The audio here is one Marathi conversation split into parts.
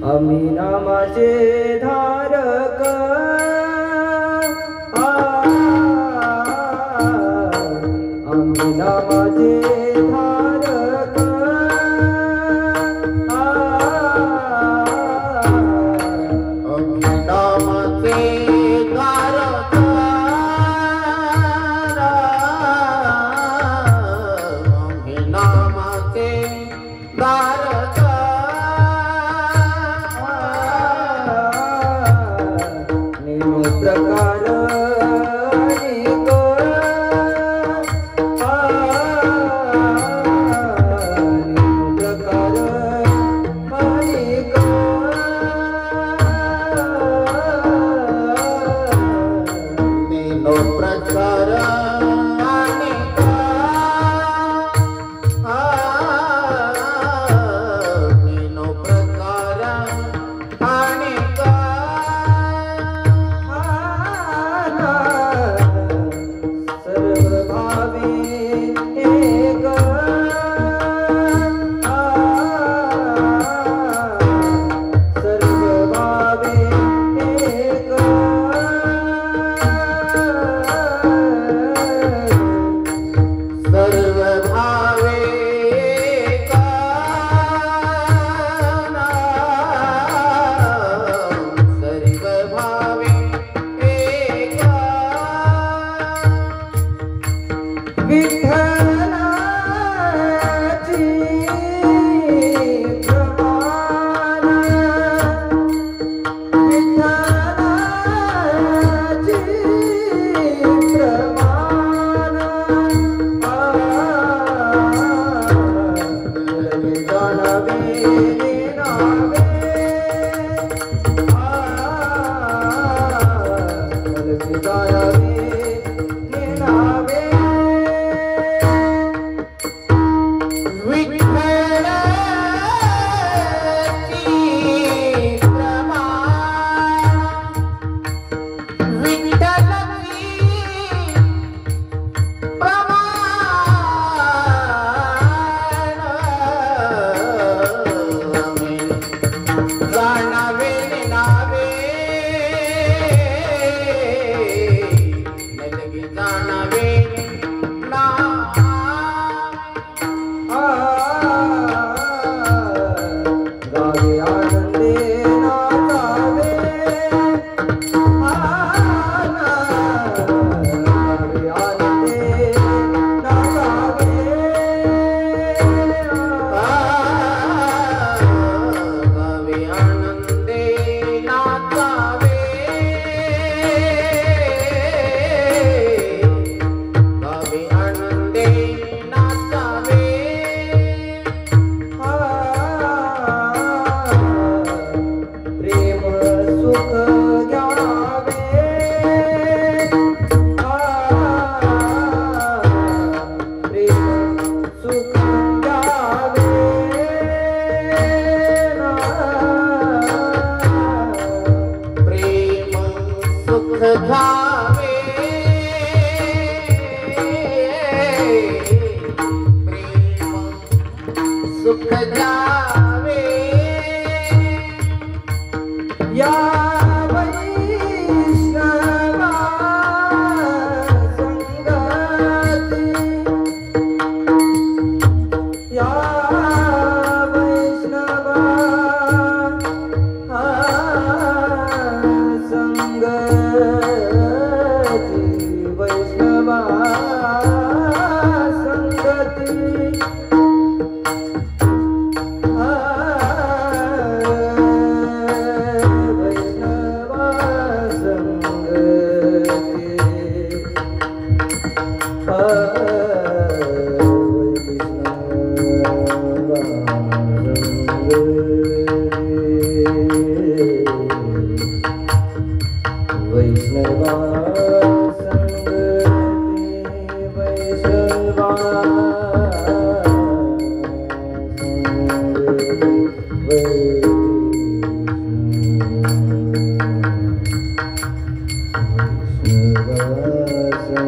आम्ही नामाचे धारक आम्ही नामाचे धारक आम्ही नामाचे धारक आम्ही नामाचे धारक प्रकार अनेक प्रकार अनेक नीनो प्रकार अनेक नीनो प्रकार अनेक सर्व भावे एक सर्व भावे एक सर्व भावे एक सर्व भावे एक विठ्ठलाची प्रमाण विठ्ठलाची प्रमाण जाणावे नेनावे जाणावे नेनावे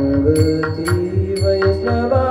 संगती वैष्णवा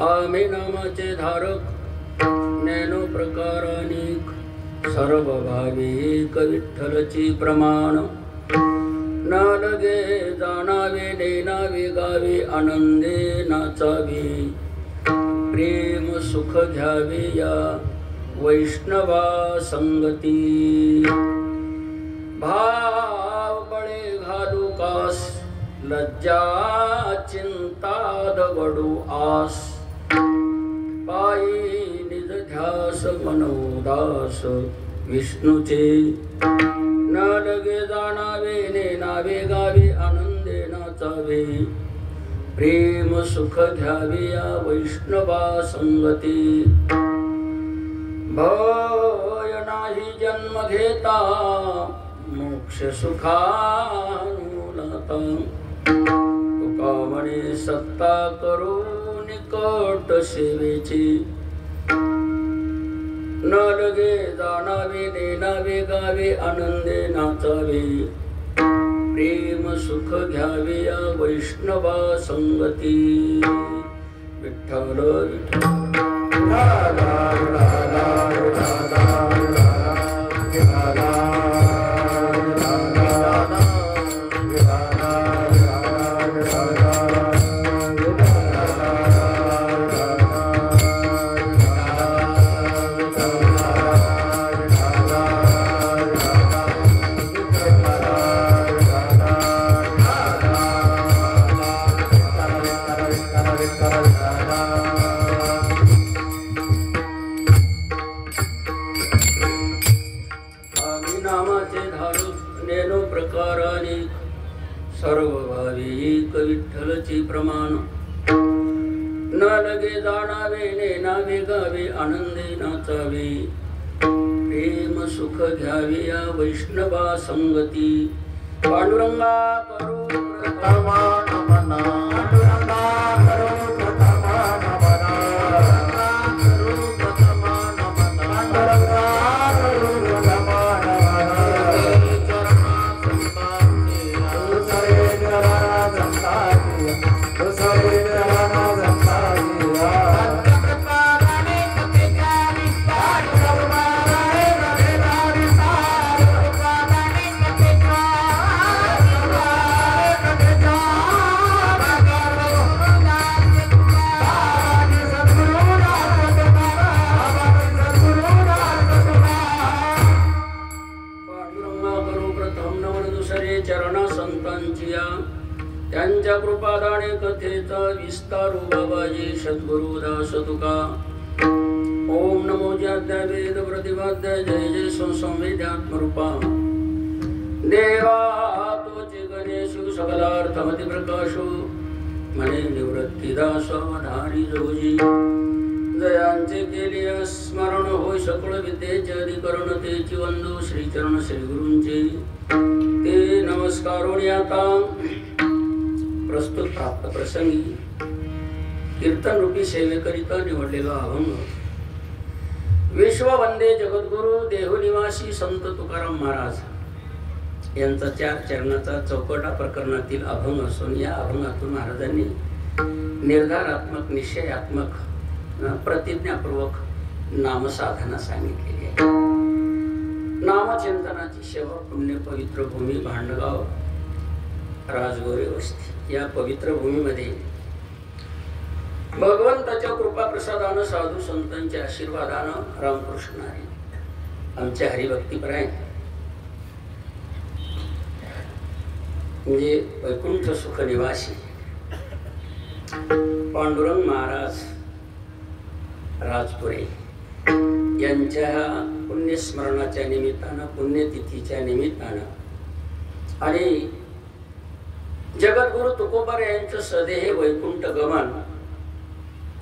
आम्ही नामाचे धारक नैनो प्रकारानिक सर्व भावी एक विठ्ठलची प्रमाण ना लगे जाणावे नेनावे गावे आनंदे नाचावे प्रेम सुख घ्यावे या वैष्णवा संगती भाव बळे घालू कास लज्जा चिंता दगडू आस पायी निज ध्यास मनोदास विष्णूचे न लगे जाणावे नेनावे गावे आनंदे नाचावे प्रेम सुख घ्यावे या वैष्णवा संगती भय नाही जन्म घेता मोक्ष सुखानुलाता तुका म्हणे सत्ता करू निकट सेवेची न लगे जाणावे नेनावे गावे आनंदे नाचावे प्रेम सुख घ्यावे या वैष्णवा संगती विठ्ठल सर्व भावी एक विठ्ठलची प्रमाण न लगे जाणावे नेनावे गावे आनंदे नाचावे प्रेम सुख घ्यावे या वैष्णवा संगती पांडुरंगा करू प्रथमान मना पांडुरंगा करू प्रथमान मना करू प्रथमान मना पांडुरंगा करू प्रथमान त्यांच्या कृपादाने कथेचा विस्तारू बाबाजी सद्गुरुदास तुका ओम नमो ज्ञात्या वेद प्रतिपाद्य जय जय संवेद्यात्मरूपा देवा तोचे गणेशु सकलार्थमति प्रकाशो मने निवृत्तीदास अवधारी जोजी जयांचे केले स्मरण होय सकळ विद्येचे अधिकरण तेची वंदू श्रीचरण श्री गुरूंचे ते नमस्कारोणी आता प्रस्तुत प्राप्त प्रसंगी कीर्तन रूपी सेवेकरिता निवडलेला अभंग विश्ववंदे जगद्गुरु देहनिवासी संत तुकाराम महाराज यांचा 4 चरणाचा चौकटा प्रकरणातील अभंग असून या अभंगातून महाराजांनी निर्धारात्मक निश्चयात्मक प्रतिज्ञापूर्वक नामसाधना सांगितलेली आहे. नामचिंतनाची सेवा पुण्य पवित्र भूमी भांडगाव राजगोरे वस्ती या पवित्र भूमीमध्ये भगवंताच्या कृपा प्रसादानं साधू संतांच्या आशीर्वादानं रामकृष्ण हरी आमच्या हरिभक्तीपरायण म्हणजे वैकुंठ सुख निवासी पांडुरंग महाराज राजपुरे यांच्या पुण्यस्मरणाच्या निमित्तानं पुण्यतिथीच्या निमित्तानं आणि जगद्गुरु तुकोबार यांचं सदेह वैकुंठ गमन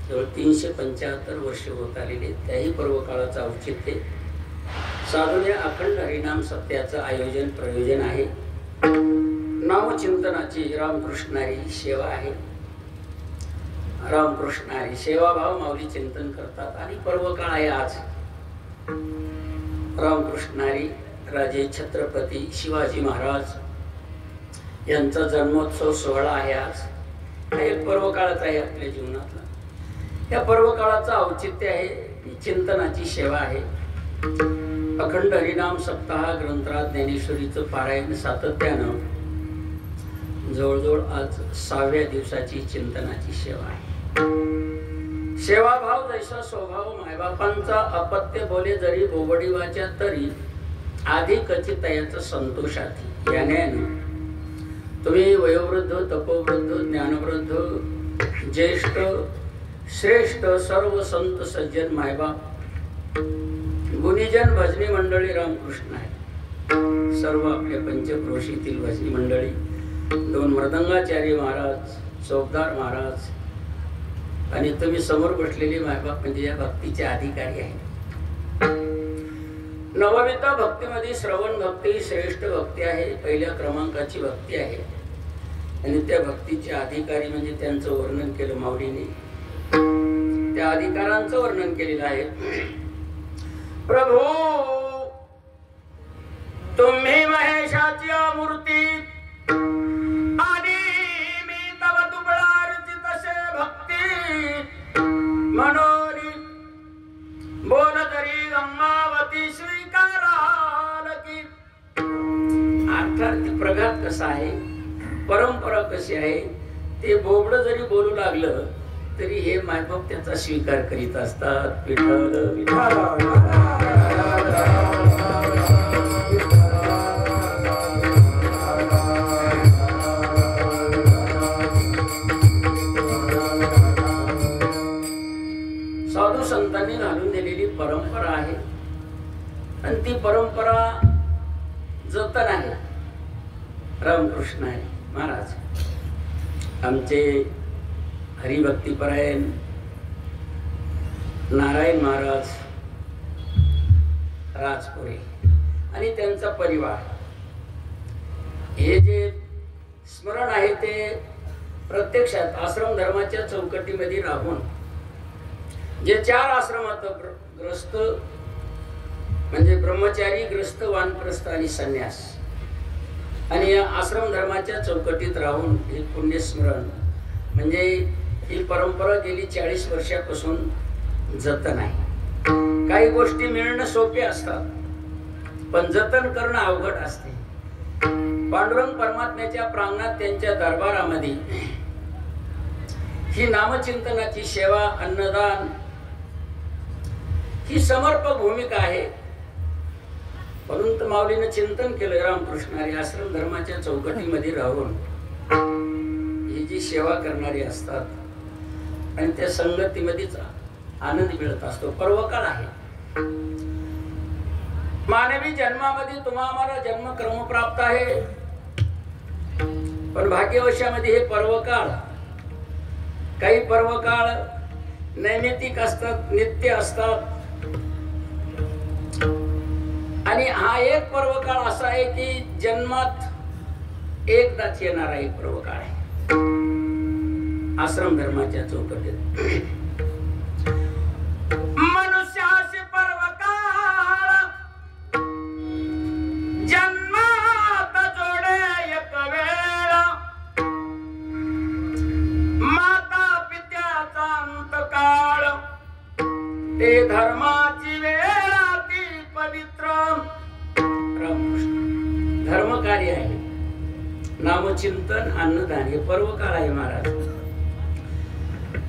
केवळ 375 वर्ष होत आलेले, त्याही पर्व काळाचं औचित्य साधूने अखंड हरिनाम सत्याचं आयोजन प्रयोजन आहे. नामचिंतनाची रामकृष्णारी सेवा आहे. रामकृष्णारी सेवाभाव माऊली चिंतन करतात आणि पर्व काळ आहे आज. रामकृष्णारी राजे छत्रपती शिवाजी महाराज यांचा जन्मोत्सव सोहळा आहे आज. हा एक पर्व काळच आहे आपल्या जीवनातला. या पर्व काळाचं औचित्य आहे चिंतनाची सेवा आहे. अखंड हरिनाम सप्ताह ग्रंथराज ज्ञानेश्वरीचं पारायण सातत्यानं जवळजवळ आज 6व्या दिवसाची चिंतनाची सेवा आहे. सेवाभाव जैसा स्वभाव मायबापांचा अपत्य बोले जरी बोबडीवाच्या तरी आधी कचितयाचा संतोषाती. याने तुम्ही वयोवृद्ध तपोवृद्ध ज्ञानवृद्ध ज्येष्ठ श्रेष्ठ सर्व संत सज्जन मायबाप गुणीजन भजनी मंडळी रामकृष्ण आहे. सर्व आपल्या पंचक्रोशीतील भजनी मंडळी, 2 मृदंगाचार्य महाराज, चौकदार महाराज आणि तुम्ही समोर बसलेले मायबाप म्हणजे या भक्तीचे अधिकारी आहे. नवविता भक्तीमध्ये श्रवण भक्ती श्रेष्ठ भक्ती आहे, पहिल्या क्रमांकाची भक्ती आहे. आणि त्या भक्तीचे अधिकारी म्हणजे त्यांचं वर्णन केलं माऊलीने. त्या अधिकारांचं वर्णन केलेलं आहे. प्रभू तुम्ही महेशाची मूर्ती आणि मी तव दुबळारची तसे भक्ती म्हणून बोल तरी गंगावती स्वीकाराल की. अर्थात प्रघात कसा आहे, परंपरा कशी आहे, ते बोबड जरी बोलू लागलं तरी हे मायबाप त्याचा स्वीकार करीत असतात. विठ्ठल विठ्ठल साधू संतांनी घालून दिलेली परंपरा आहे आणि ती परंपरा जतन आहे. रामकृष्ण आहे महाराज आमचे हरिभक्तीपरायण नारायण महाराज राजपुरे आणि त्यांचा परिवार. हे जे स्मरण आहे ते प्रत्यक्षात आश्रम धर्माच्या चौकटीमध्ये राहून जे 4 आश्रमात ग्रस्त म्हणजे ब्रह्मचारी ग्रस्त वानप्रस्थ आणि संन्यास आणि या आश्रम धर्माच्या चौकटीत राहून हे पुण्यस्मरण म्हणजे ही परंपरा गेली 40 वर्षापासून जतन आहे. काही गोष्टी मिळणं सोपे असतात पण जतन करणं अवघड असते. पांडुरंग परमात्म्याच्या प्रांगणात त्यांच्या दरबारामध्ये ही नामचिंतनाची सेवा अन्नदान ही समर्पक भूमिका आहे. परंतु माऊलीनं चिंतन केलं रामकृष्णारी आश्रम धर्माच्या चौकटीमध्ये राहून ही जी सेवा करणारी असतात आणि त्या संगतीमध्येच आनंद मिळत असतो. पर्वकाळ आहे. मानवी जन्मामध्ये तुम्हाला जन्म क्रम प्राप्त आहे पण भाग्यवशामध्ये हे पर्वकाळ काही पर्वकाळ नैमित्तिक असतात नित्य असतात आणि हा एक पर्वकाळ असा आहे की जन्मात एकदाच येणारा एक पर्वकाळ आहे आश्रम धर्माच्या चौकटीत. मनुष्याचे पर्वकाळ जन्मात जोडे एक वेळ माता पित्याचा अंतकाळ ते धर्माची वेळ ती पवित्र. धर्म कार्य आहे नामचिंतन अन्नदान हे पर्वकाळ आहे महाराज.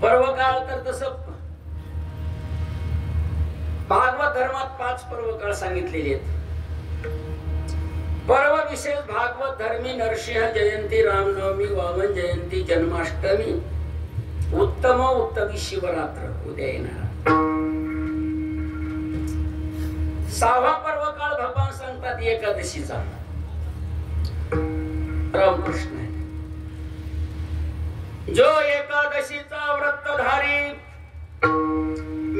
पर्वकाळ तर तसं भागवत धर्मात 5 पर्वकाळ सांगितलेले आहेत. पर्व विशेष भागवत धर्मी नरसिंह जयंती रामनवमी वामन जयंती जन्माष्टमी उत्तम उत्तमी शिवरात्र उद्या येणार. 6वा पर्वकाळ भगवान सांगतात एकादशीचा. रामकृष्ण जो एकादशीचा व्रतधारी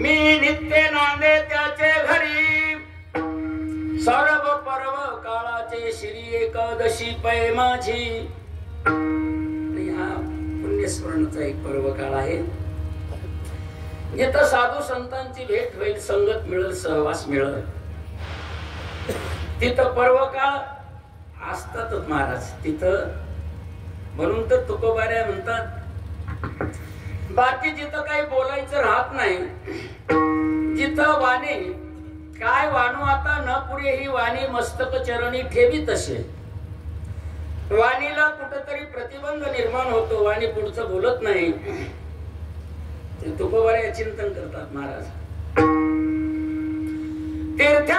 मी नित्य नांदे त्याचे घरी सर्व पर्व काळाचे श्री एकादशी पै माझी. हा पुण्यस्मरणाचा एक पर्व काळ आहे. जिथं साधू संतांची भेट होईल, संगत मिळेल, सहवास मिळेल, तिथं पर्व काळ असतातच महाराज तिथं. म्हणून तर तुकोबाऱ्या म्हणतात बाकी जिथं काही बोलायचं राहत नाही, जिथं वाणी काय वाणू आता न पुरे ही वाणी मस्तक चरणी ठेवी तसे. वाणीला कुठेतरी प्रतिबंध निर्माण होतो, वाणी पुढचं बोलत नाही. ते तुकोबाऱ्या चिंतन करतात महाराज. तीर्थ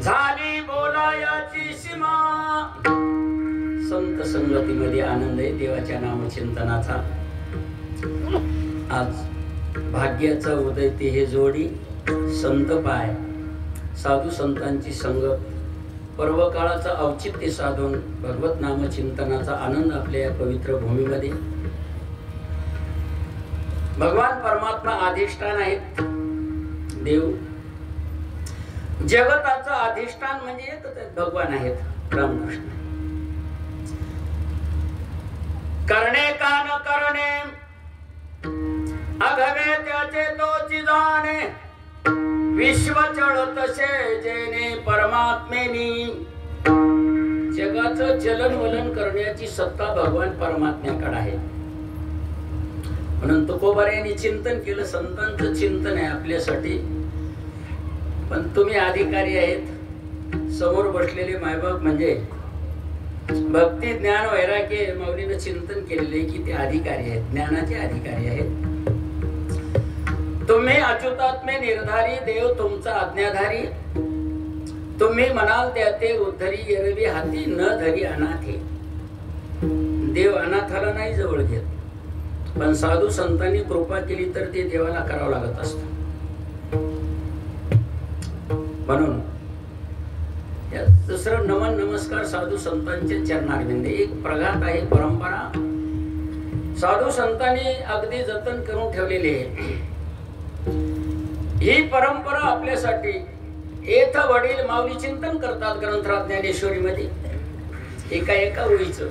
झाली बोलायाची सीमा. संत संगतीमध्ये आनंद आहे देवाच्या नामचिंतनाचा. आज भाग्याचा उदय ते हे जोडी संत पाय साधू संतांची संगत पर्व काळाचा औचित्य साधून भगवत नामचिंतनाचा आनंद आपल्या या पवित्र भूमीमध्ये. भगवान परमात्मा अधिष्ठान आहेत. देव जगताचं अधिष्ठान म्हणजे एकच आहे, भगवान आहेत रामकृष्ण. करणे का न करणे अघवे त्याचे तोची जाणे. विश्व चळतसे जेने परमात्मेनी. जगाचं चलन वलन करण्याची सत्ता भगवान परमात्म्याकडे आहे. म्हणून तुकोबाऱ्यांनी चिंतन केलं. संतांचं चिंतन आहे आपल्यासाठी. पण तुम्ही अधिकारी आहेत. समोर बसलेले मायबाप म्हणजे भक्ती ज्ञान वैराग्य माऊलीनं चिंतन केलेले की ते अधिकारी आहेत, ज्ञानाचे अधिकारी आहेत. तुम्ही अच्युतात्मे निर्धारी देव तुमचा आज्ञाधारी. तुम्ही म्हणाल त्या ते उद्धरी एरवी हाती न धरी अनाथे. देव अनाथाला नाही जवळ घेत, पण साधू संतांनी कृपा केली तर ते देवाला करावं लागत असतं. म्हणून दुसरं नमन नमस्कार साधू संतांचे चरणारविंदे. एक प्रघात आहे परंपरा साधू संतांनी अगदी जतन करून ठेवलेली आहे. ही परंपरा आपल्यासाठी येथ वडील माऊली चिंतन करतात ग्रंथराज ज्ञानेश्वरी मध्ये एका एका ओळीचं.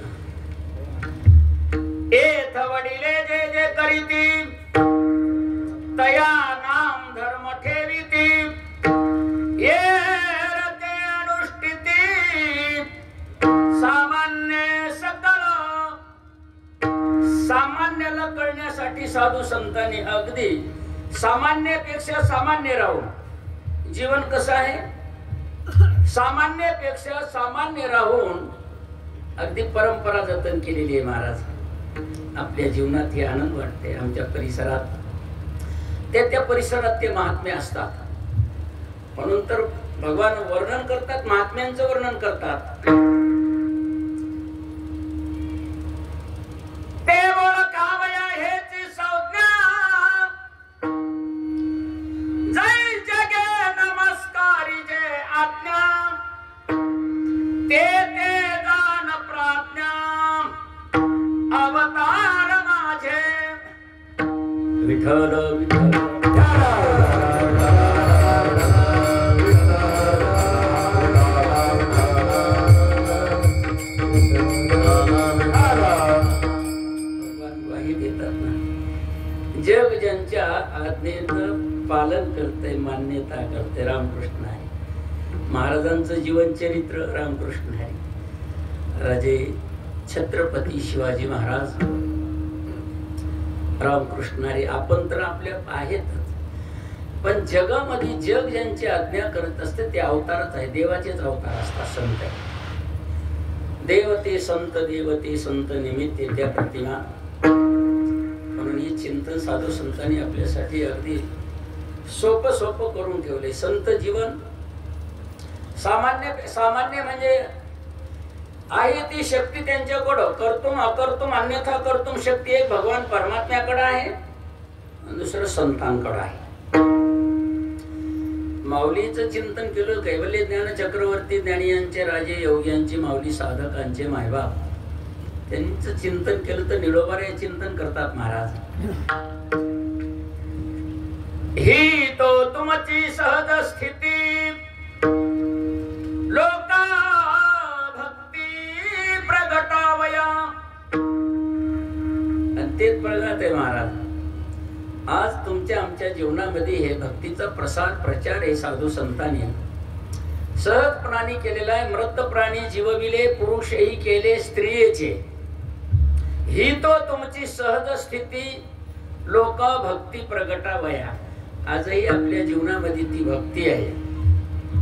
येथ वडिले जे जे करीती तया नाम धर्म ठेविती. ये रते अनुष्ठिती सामान्य सकळ. सामान्याला कळण्यासाठी साधू संतांनी अगदी सामान्यपेक्षा सामान्य राहून जीवन कसं आहे, सामान्यपेक्षा सामान्य राहून अगदी परंपरा जतन केलेली आहे महाराज. आपल्या जीवनात हे आनंद वाटते. आमच्या परिसरात त्या परिसरात ते महात्म्य असतात. म्हणून तर भगवान वर्णन करतात, महात्म्यांचं वर्णन करतात. ते ओळखावया हेची संज्ञा. जय जगे नमस्कारी जे आज्ञा. ते जाण प्राज्ञा. अवतार माझे विठ्ठल विठ्ठल जग ज्यांच्या आज्ञेचं पालन करते, मान्यता करते, रामकृष्ण हरी. महाराजांचं जीवनचरित्र रामकृष्ण हरी. राजे छत्रपती शिवाजी महाराज रामकृष्ण हरी. आपण तर आपल्या आहेतच, पण जगामध्ये जग ज्यांची आज्ञा करत असते ते अवतारच आहे, देवाचेच अवतार असतात. संत देवते संत, देवते संत निमित्त त्या प्रतिमा. म्हणून हे चिंतन साधू संतांनी आपल्यासाठी अगदी सोपं करून ठेवले. संत जीवन सामान्य म्हणजे आहे ती शक्ती त्यांच्याकडं. कर्तुम अकर्तुम अन्यथा कर्तुम शक्ती एक भगवान परमात्म्याकडे आहे, दुसरं संतांकडे आहे. माऊलीचं चिंतन केलं. कैवल्य ज्ञान चक्रवर्ती ज्ञानी यांचे राजे, योग्यांची माऊली, साधकांचे मायबाप, त्यांचं चिंतन केलं तर निळोबारे चिंतन करतात महाराज. ही तो तुमची सहज स्थिती, लोका भक्ती प्रगटावया. आणि तेच प्रगत आहे महाराज. आज तुमच्या आमच्या जीवनामध्ये हे भक्तीचा प्रसार प्रचार हे साधू संतांनी सहजपणाने केलेला आहे. मृत प्राणी जीवविले, पुरुषही केले स्त्रियेचे. ही तो तुमची सहज स्थिती, लोका भक्ती प्रगटावया. आजही आपल्या जीवनामध्ये ती भक्ती आहे.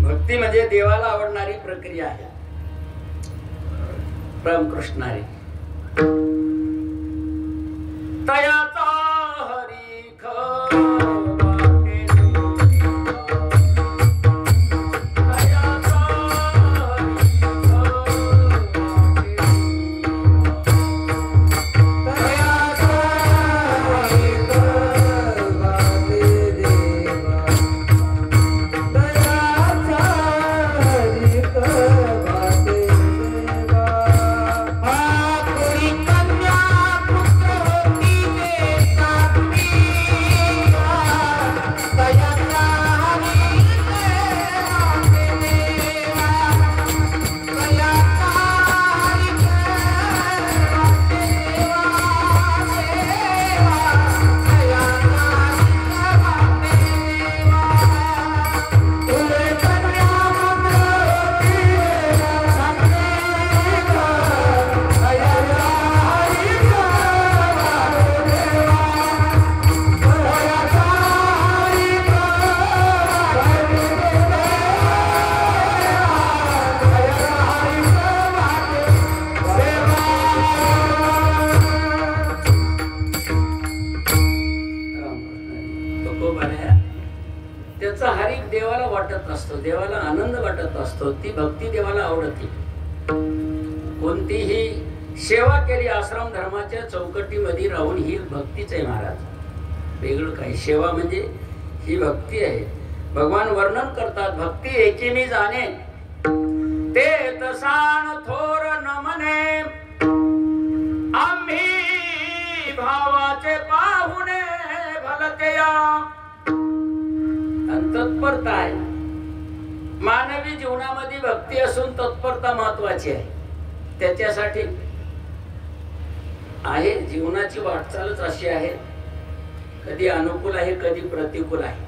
भक्ती म्हणजे देवाला आवडणारी प्रक्रिया आहे. रामकृष्ण हरी. तयाचा हरी देवाला आनंद वाटत असतो. ती भक्ती देवाला आवडते. कोणतीही सेवा केली आश्रम धर्माच्या चौकटीमध्ये राहून ही भक्तीच आहे महाराज. वेगळं काही. सेवा म्हणजे ही भक्ती आहे. भगवान वर्णन करतात, भक्ती एकीमी जाणे ते तसान थोर न म्हणे, आम्ही भावाचे पाहुणे भलतेया. तत्परता आहे. मानवी जीवनामध्ये भक्ती असून तत्परता महत्वाची आहे. त्याच्यासाठी आहे जीवनाची वाटचालच अशी आहे, कधी अनुकूल आहे कधी प्रतिकूल आहे.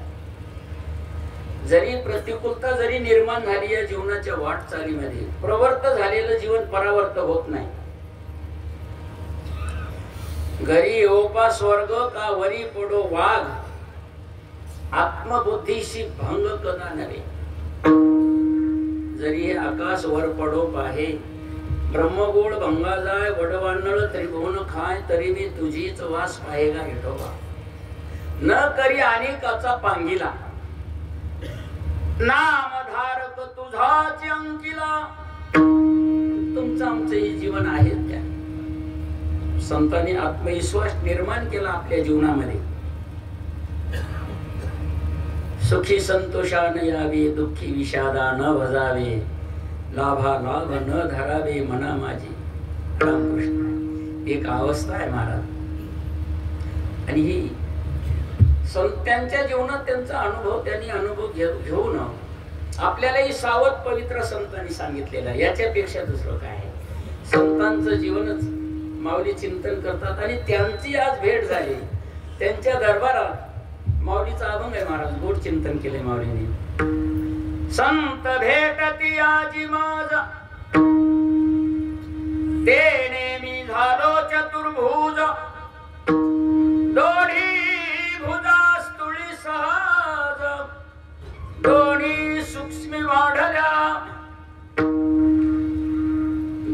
जरी प्रतिकूलता जरी निर्माण झाली या जीवनाच्या वाटचालीमध्ये, प्रवर्त झालेलं जीवन परावर्त होत नाही. घरी ओपा स्वर्ग का वरी पडो वाघ, आत्मबुद्धीशी भंग कदा नव्हे. जरी हे आकाश वर पडो पाहे, ब्रह्मगोळ भंगा जाय, वडवानळ त्रिभुवन खाय, तरी मी तुझीच वास पाहेगा विठोबा. न करी अनेकाचा पांगिला, नामधारक तुझाची अंकिला. तुमचं आमचं हे जीवन आहे. त्या संतांनी आत्मविश्वास निर्माण केला आपल्या जीवनामध्ये. सुखी संतोषान यावे, दुःखी विषादा न भजावे, लाभा लाभ न धरावे मना माझी. रामकृष्ण एक अवस्था आहे महाराज. आणि ही संतांच्या जीवनात त्यांचा अनुभव त्यांनी अनुभव घेऊन आपल्यालाही सावध पवित्र संतांनी सांगितलेला आहे. याच्यापेक्षा दुसरं काय आहे? संतांचं जीवनच माऊली चिंतन करतात आणि त्यांची आज भेट झाली. त्यांच्या दरबारात माऊलीचा अभंग आहे महाराज, गोड चिंतन केले माऊलीने. संत भेटती आजी माझा तेने मी झालो चतुर्भुज, दोन्ही भुजास तुळी सहज, दोन्ही सूक्ष्मी वाढल्या,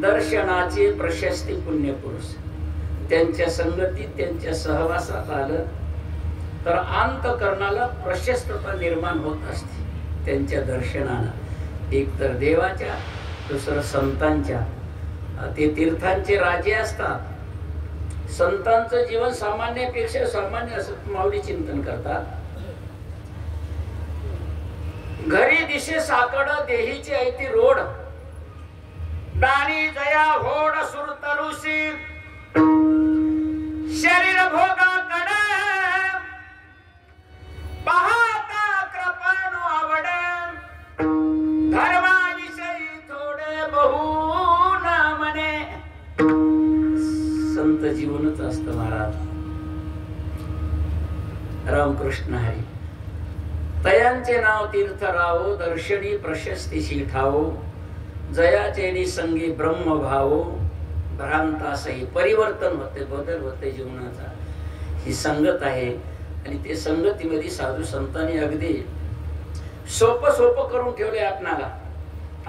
दर्शनाचे प्रशस्ती पुण्यपुरुष. त्यांच्या संगतीत त्यांच्या सहवासात आलं तर अंतकरणाला प्रशस्तता निर्माण होत असते. त्यांच्या दर्शनानं एक तर देवाच्या, दुसरं संतांच्या. ते तीर्थांचे राजे असतात. संतांचं जीवन सामान्यापेक्षा सामान्य असं माऊली चिंतन करतात. घरी दिशे साकड देहीची ऐती रोड, दानी जया होड सुरतरुसी, शरीर भोगाकडे पाहता कृपाणू आवडे, धर्माविषयी थोडे बहु ना म्हणे. संत जीवनच असतं महाराज. रामकृष्ण हरी. तयांचे नाव तीर्थरावो, दर्शनी प्रशस्तीशी ठावो, जयाचेनी संगी ब्रह्म भावो, भ्रांतासही परिवर्तन होते, बदल होते जीवनाचा. ही संगत आहे आणि ते संगतीमध्ये साधू संतांनी अगदी सोपं करून ठेवले आपणाला.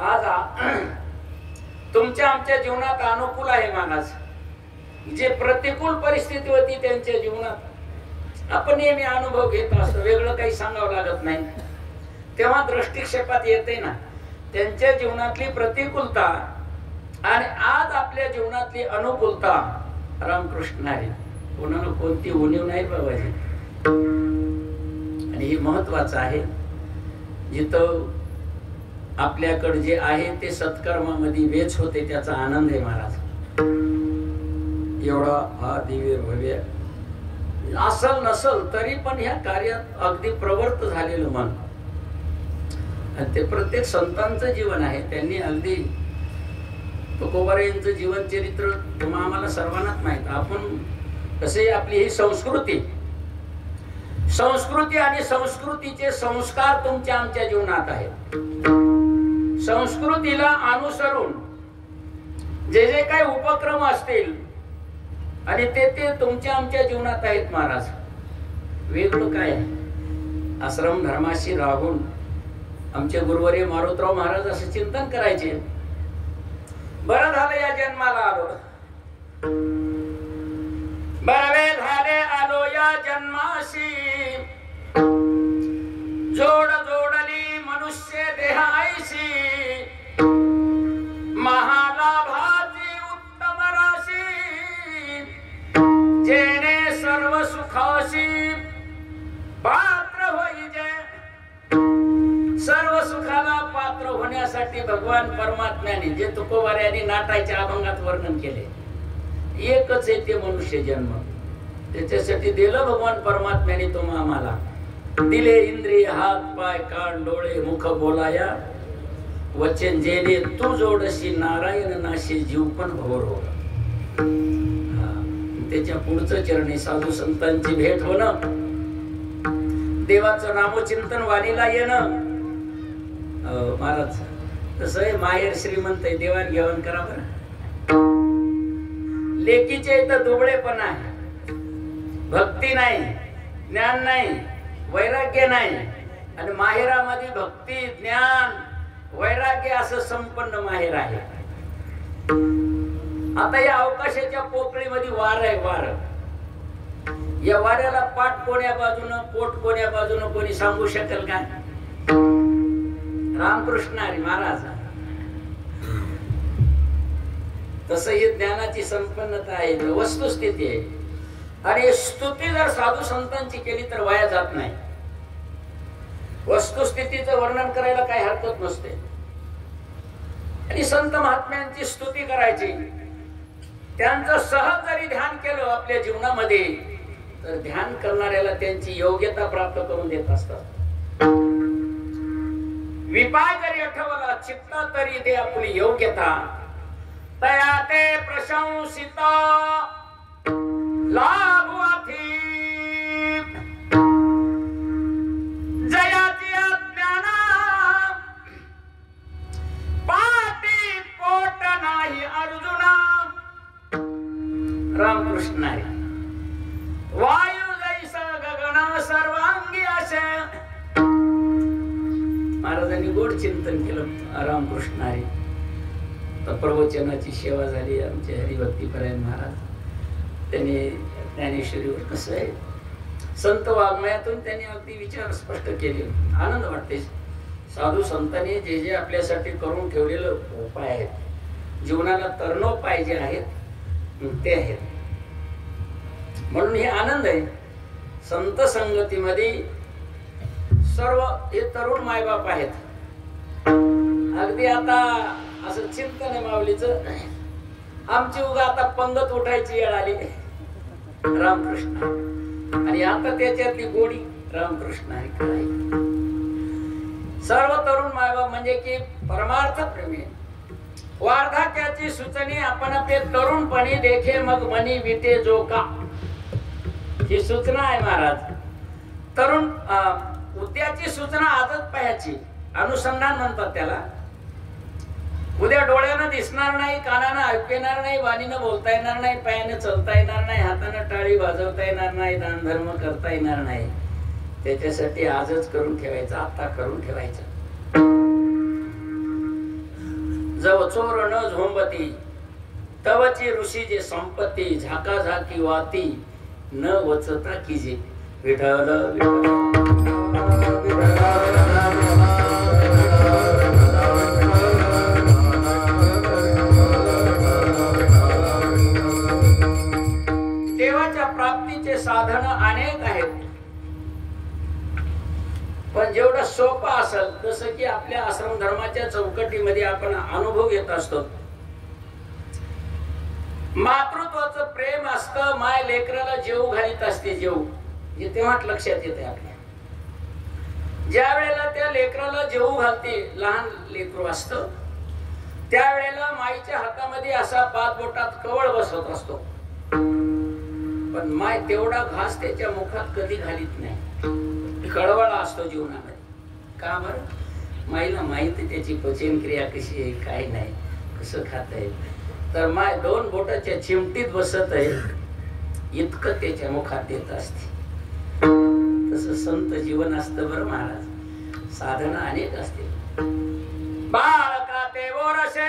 आज तुमच्या आमच्या जीवनात अनुकूल आहे महाराज. जे प्रतिकूल परिस्थिती होती त्यांच्या जीवनात आपण नेहमी अनुभव घेत असतो, वेगळं काही सांगावं लागत नाही. तेव्हा दृष्टिक्षेपात येते ना त्यांच्या जीवनातली प्रतिकूलता आणि आज आपल्या जीवनातली अनुकूलता. रामकृष्ण हरी. कोणाला कोणती उणीव नाही बाबाजी. आणि हे महत्वाचं आहे. जिथं आपल्याकडे जे आहे ते सत्कर्मामध्ये वेच होते त्याचा आनंद आहे महाराज. एवढा हा दिव्य भव्य असल नसल तरी पण ह्या कार्यात अगदी प्रवृत्त झालेलं मन. आणि ते प्रत्येक संतांचं जीवन आहे. त्यांनी अगदी तुकोबारे यांचं जीवन चरित्र तुम्हा आम्हाला सर्वांनाच माहित. आपण कसे आपली ही संस्कृती आणि संस्कृतीचे संस्कार तुमच्या आमच्या जीवनात आहेत. संस्कृतीला अनुसरून जे जे काही उपक्रम असतील आणि ते तुमच्या आमच्या जीवनात आहेत महाराज. वेगळं काय आहे? आश्रम धर्माशी राहून आमचे गुरुवर्य मारुतराव महाराज असं चिंतन करायचे. बरं झालं या जन्माला आलो, बरे झाले आलो या जन्माशी, जोड जोडली मनुष्य देहायशी, महालाभाची उत्तम राशी, जेणे सर्व सुखाशी पात्र होईजे. सर्व सुखाला पात्र होण्यासाठी भगवान परमात्म्याने जे तुकोबाऱ्यांनी नाटायच्या अभंगात वर्णन केले, एकच आहे ते मनुष्य जन्म. त्याच्यासाठी दिलं भगवान परमात्म्याने तुम्हा आम्हाला. दिले इंद्रिय हात पाय कान डोळे मुख बोलाया, वचन जेणे तू जोडशी नारायण नाशी जीव पण भोर हो. त्याच्या पुढचं चरणी साधू संतांची भेट होणं, देवाचं नामचिंतन वाणीला येणं. महाराज तसं आहे, माहेर श्रीमंत आहे, देवाण घेवाण करा बरं. लेकीचे इथं दुबळेपण आहे, भक्ती नाही, ज्ञान नाही, वैराग्य नाही. आणि माहेरामध्ये भक्ती ज्ञान वैराग्य असं संपन्न माहेर आहे. आता या अवकाशाच्या पोकळीमध्ये वार आहे, वार. या वाऱ्याला पाठ कोण्या बाजूनं पोट कोण्या बाजूनं कोणी सांगू शकेल काय? रामकृष्ण हरी महाराज. तसं ही ज्ञानाची संपन्नता आहे, वस्तुस्थिती आहे. आणि स्तुती जर साधू संतांची केली तर वाया जात नाही. वस्तुस्थितीचं वर्णन करायला काही हरकत नसते. आणि संत महात्म्यांची स्तुती करायची, त्यांचं सहज जरी ध्यान केलं आपल्या जीवनामध्ये तर ध्यान करणाऱ्याला त्यांची योग्यता प्राप्त करून देत असतात. विपाय जरी आठवला चित्त तरी दे आपली योग्यता, तया ते प्रशंसित लाभवाथी जयाची ज्ञाना पाटी पोट नाही अर्जुना. रामकृष्ण आहे. वायू जैस गगना सर्वांगी असे. महाराजांनी गोड चिंतन केलं. रामकृष्ण आहे. तर प्रवचनाची सेवा झाली आमचे हरिभक्तीपरायण महाराज. त्यांनी ज्ञानेश्वरीवर कसं आहे संत वाङ्मयातून त्यांनी अगदी विचार स्पष्ट केले. आनंद वाटते. साधू संतांनी जे जे आपल्यासाठी करून ठेवलेले उपाय आहेत, जीवनाला तरणोपाय जे आहेत ते आहेत. म्हणून हे आनंद आहे. संत संगतीमध्ये सर्व हे तरुण मायबाप आहेत. अगदी आता असं चिंतन आहे माऊलीचं, आमची उगा आता पंगत उठायची वेळ आली. रामकृष्ण. आणि आता त्याच्यातली गोडी रामकृष्ण आहे. काय सर्व तरुण मायबाप म्हणजे की परमार्थ प्रेमी. वार्धक्याची सुचनी आपण आपले तरुणपणी देखे मग मनी विटे जो का. ही सूचना आहे महाराज. तरुण उद्याची सूचना आजच पाहायची. अनुसंधान म्हणतात त्याला. उद्या डोळ्यानं दिसणार नाही, कानानं ऐकू येणार नाही, वाणीनं बोलता येणार नाही, पायानं चलता येणार नाही, हातानं टाळी वाजवता येणार नाही, दान धर्म करता येणार नाही. त्याच्यासाठी आजच करून ठेवायचं, आता करून ठेवायचं. जव चोर न झोंबती तवची ऋषी जे संपत्ती, झाका झाकी वाती न वचता की जे. विठ्ठल देवाच्या प्राप्तीचे साधन अनेक आहेत. पण जेवढं सोपं असेल, जसं की आपल्या आश्रम धर्माच्या चौकटीमध्ये आपण अनुभव घेत असतो. मातृत्वाचं प्रेम असतं. माय लेकराला जेवू घालीत असते. जेवू हे तेव्हा लक्षात येते आपल्या. ज्या वेळेला त्या लेकराला जेवू घालते, लहान लेकरू असतं, त्यावेळेला माईच्या हातामध्ये असा 5 बोटात कवळ बसत असतो. पण माय तेवढा घास त्याच्या मुखात कधी घालीत नाही. कळवळा असतो जीवनामध्ये. का बरं? माईला माहिती त्याची पचन क्रिया कशी आहे, काय नाही, कसं खात आहे. तर माय 2 बोटाच्या चिमटीत बसत आहे, इतकं त्याच्या मुखात देत असते. तसं संत जीवन असतं बरं महाराज. साधना अनेक असते. बाळका ते बोरसे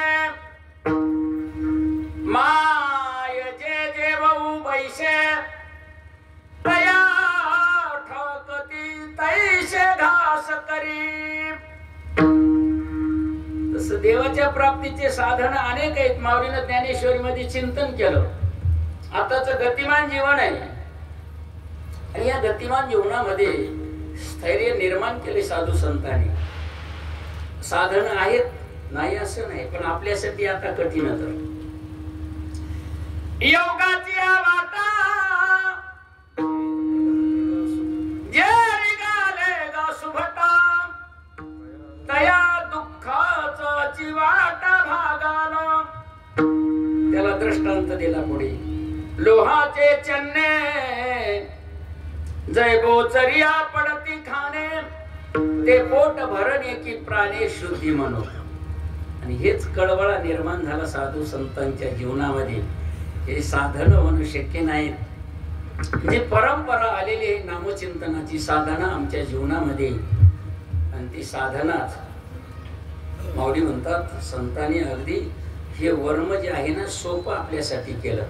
माय जे जे भाऊ बैसे तया ठकती तैसे घास करी. तसं देवाच्या प्राप्तीचे साधन अनेक आहेत. माऊलीनं ज्ञानेश्वरी मध्ये चिंतन केलं. आताच गतिमान जीवन आहे आणि या गतिमान जीवनामध्ये स्थैर्य निर्माण केले साधू संतांनी. साधन आहेत नाही असं नाही, पण आपल्यासाठी आता कठीण. तर योगाची वाटा जे रिगाले गा सुभटा तया दुःखाची वाटा भागाला. त्याला दृष्टांत दिला पुढे. लोहाचे चन्ने जय गोचरिया पडती खाणे ते पोट भरणे की प्राणे शुद्धी म्हणून. आणि हेच कळवळा निर्माण झाला साधू संतांच्या जीवनामध्ये. हे साधन होणं शक्य नाहीत. जी परंपरा आलेली आहे नामचिंतनाची साधना आमच्या जीवनामध्ये, आणि ती साधनाच माऊली म्हणतात संतांनी अगदी हे वर्म जे आहे ना सोपं आपल्यासाठी केलं.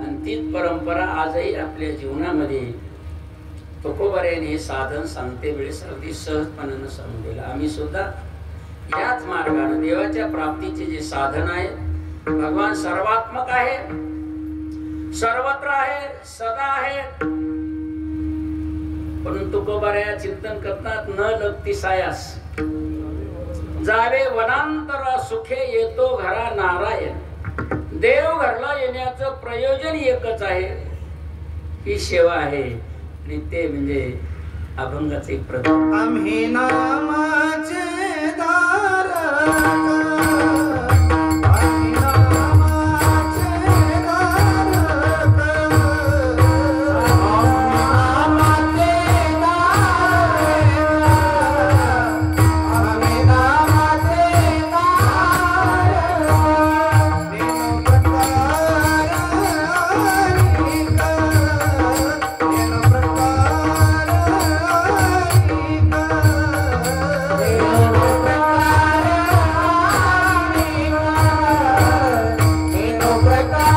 आणि तीच परंपरा आजही आपल्या जीवनामध्ये तुकोबारायाने हे साधन सांगते वेळेस अगदी सहजपणानं सांगून दिलं. आम्ही सुद्धा याच मार्गाने देवाच्या प्राप्तीचे जे साधन आहे, भगवान सर्वात्मक आहे, सर्वत्र आहे, सदा आहे. पण तुकोबाराया चिंतन करतात न लगती सायास जावे वनांतर सुखे येतो घरा नारायण. देव घरला येण्याचं प्रयोजन एकच आहे, ही सेवा आहे आणि ते म्हणजे अभंगाचं एक प्रतीक. आम्ही नामाचे धारक, आम्ही नामाचे धारक, आम्ही नामाचे धारक, नेनो प्रकार नेनो प्रकार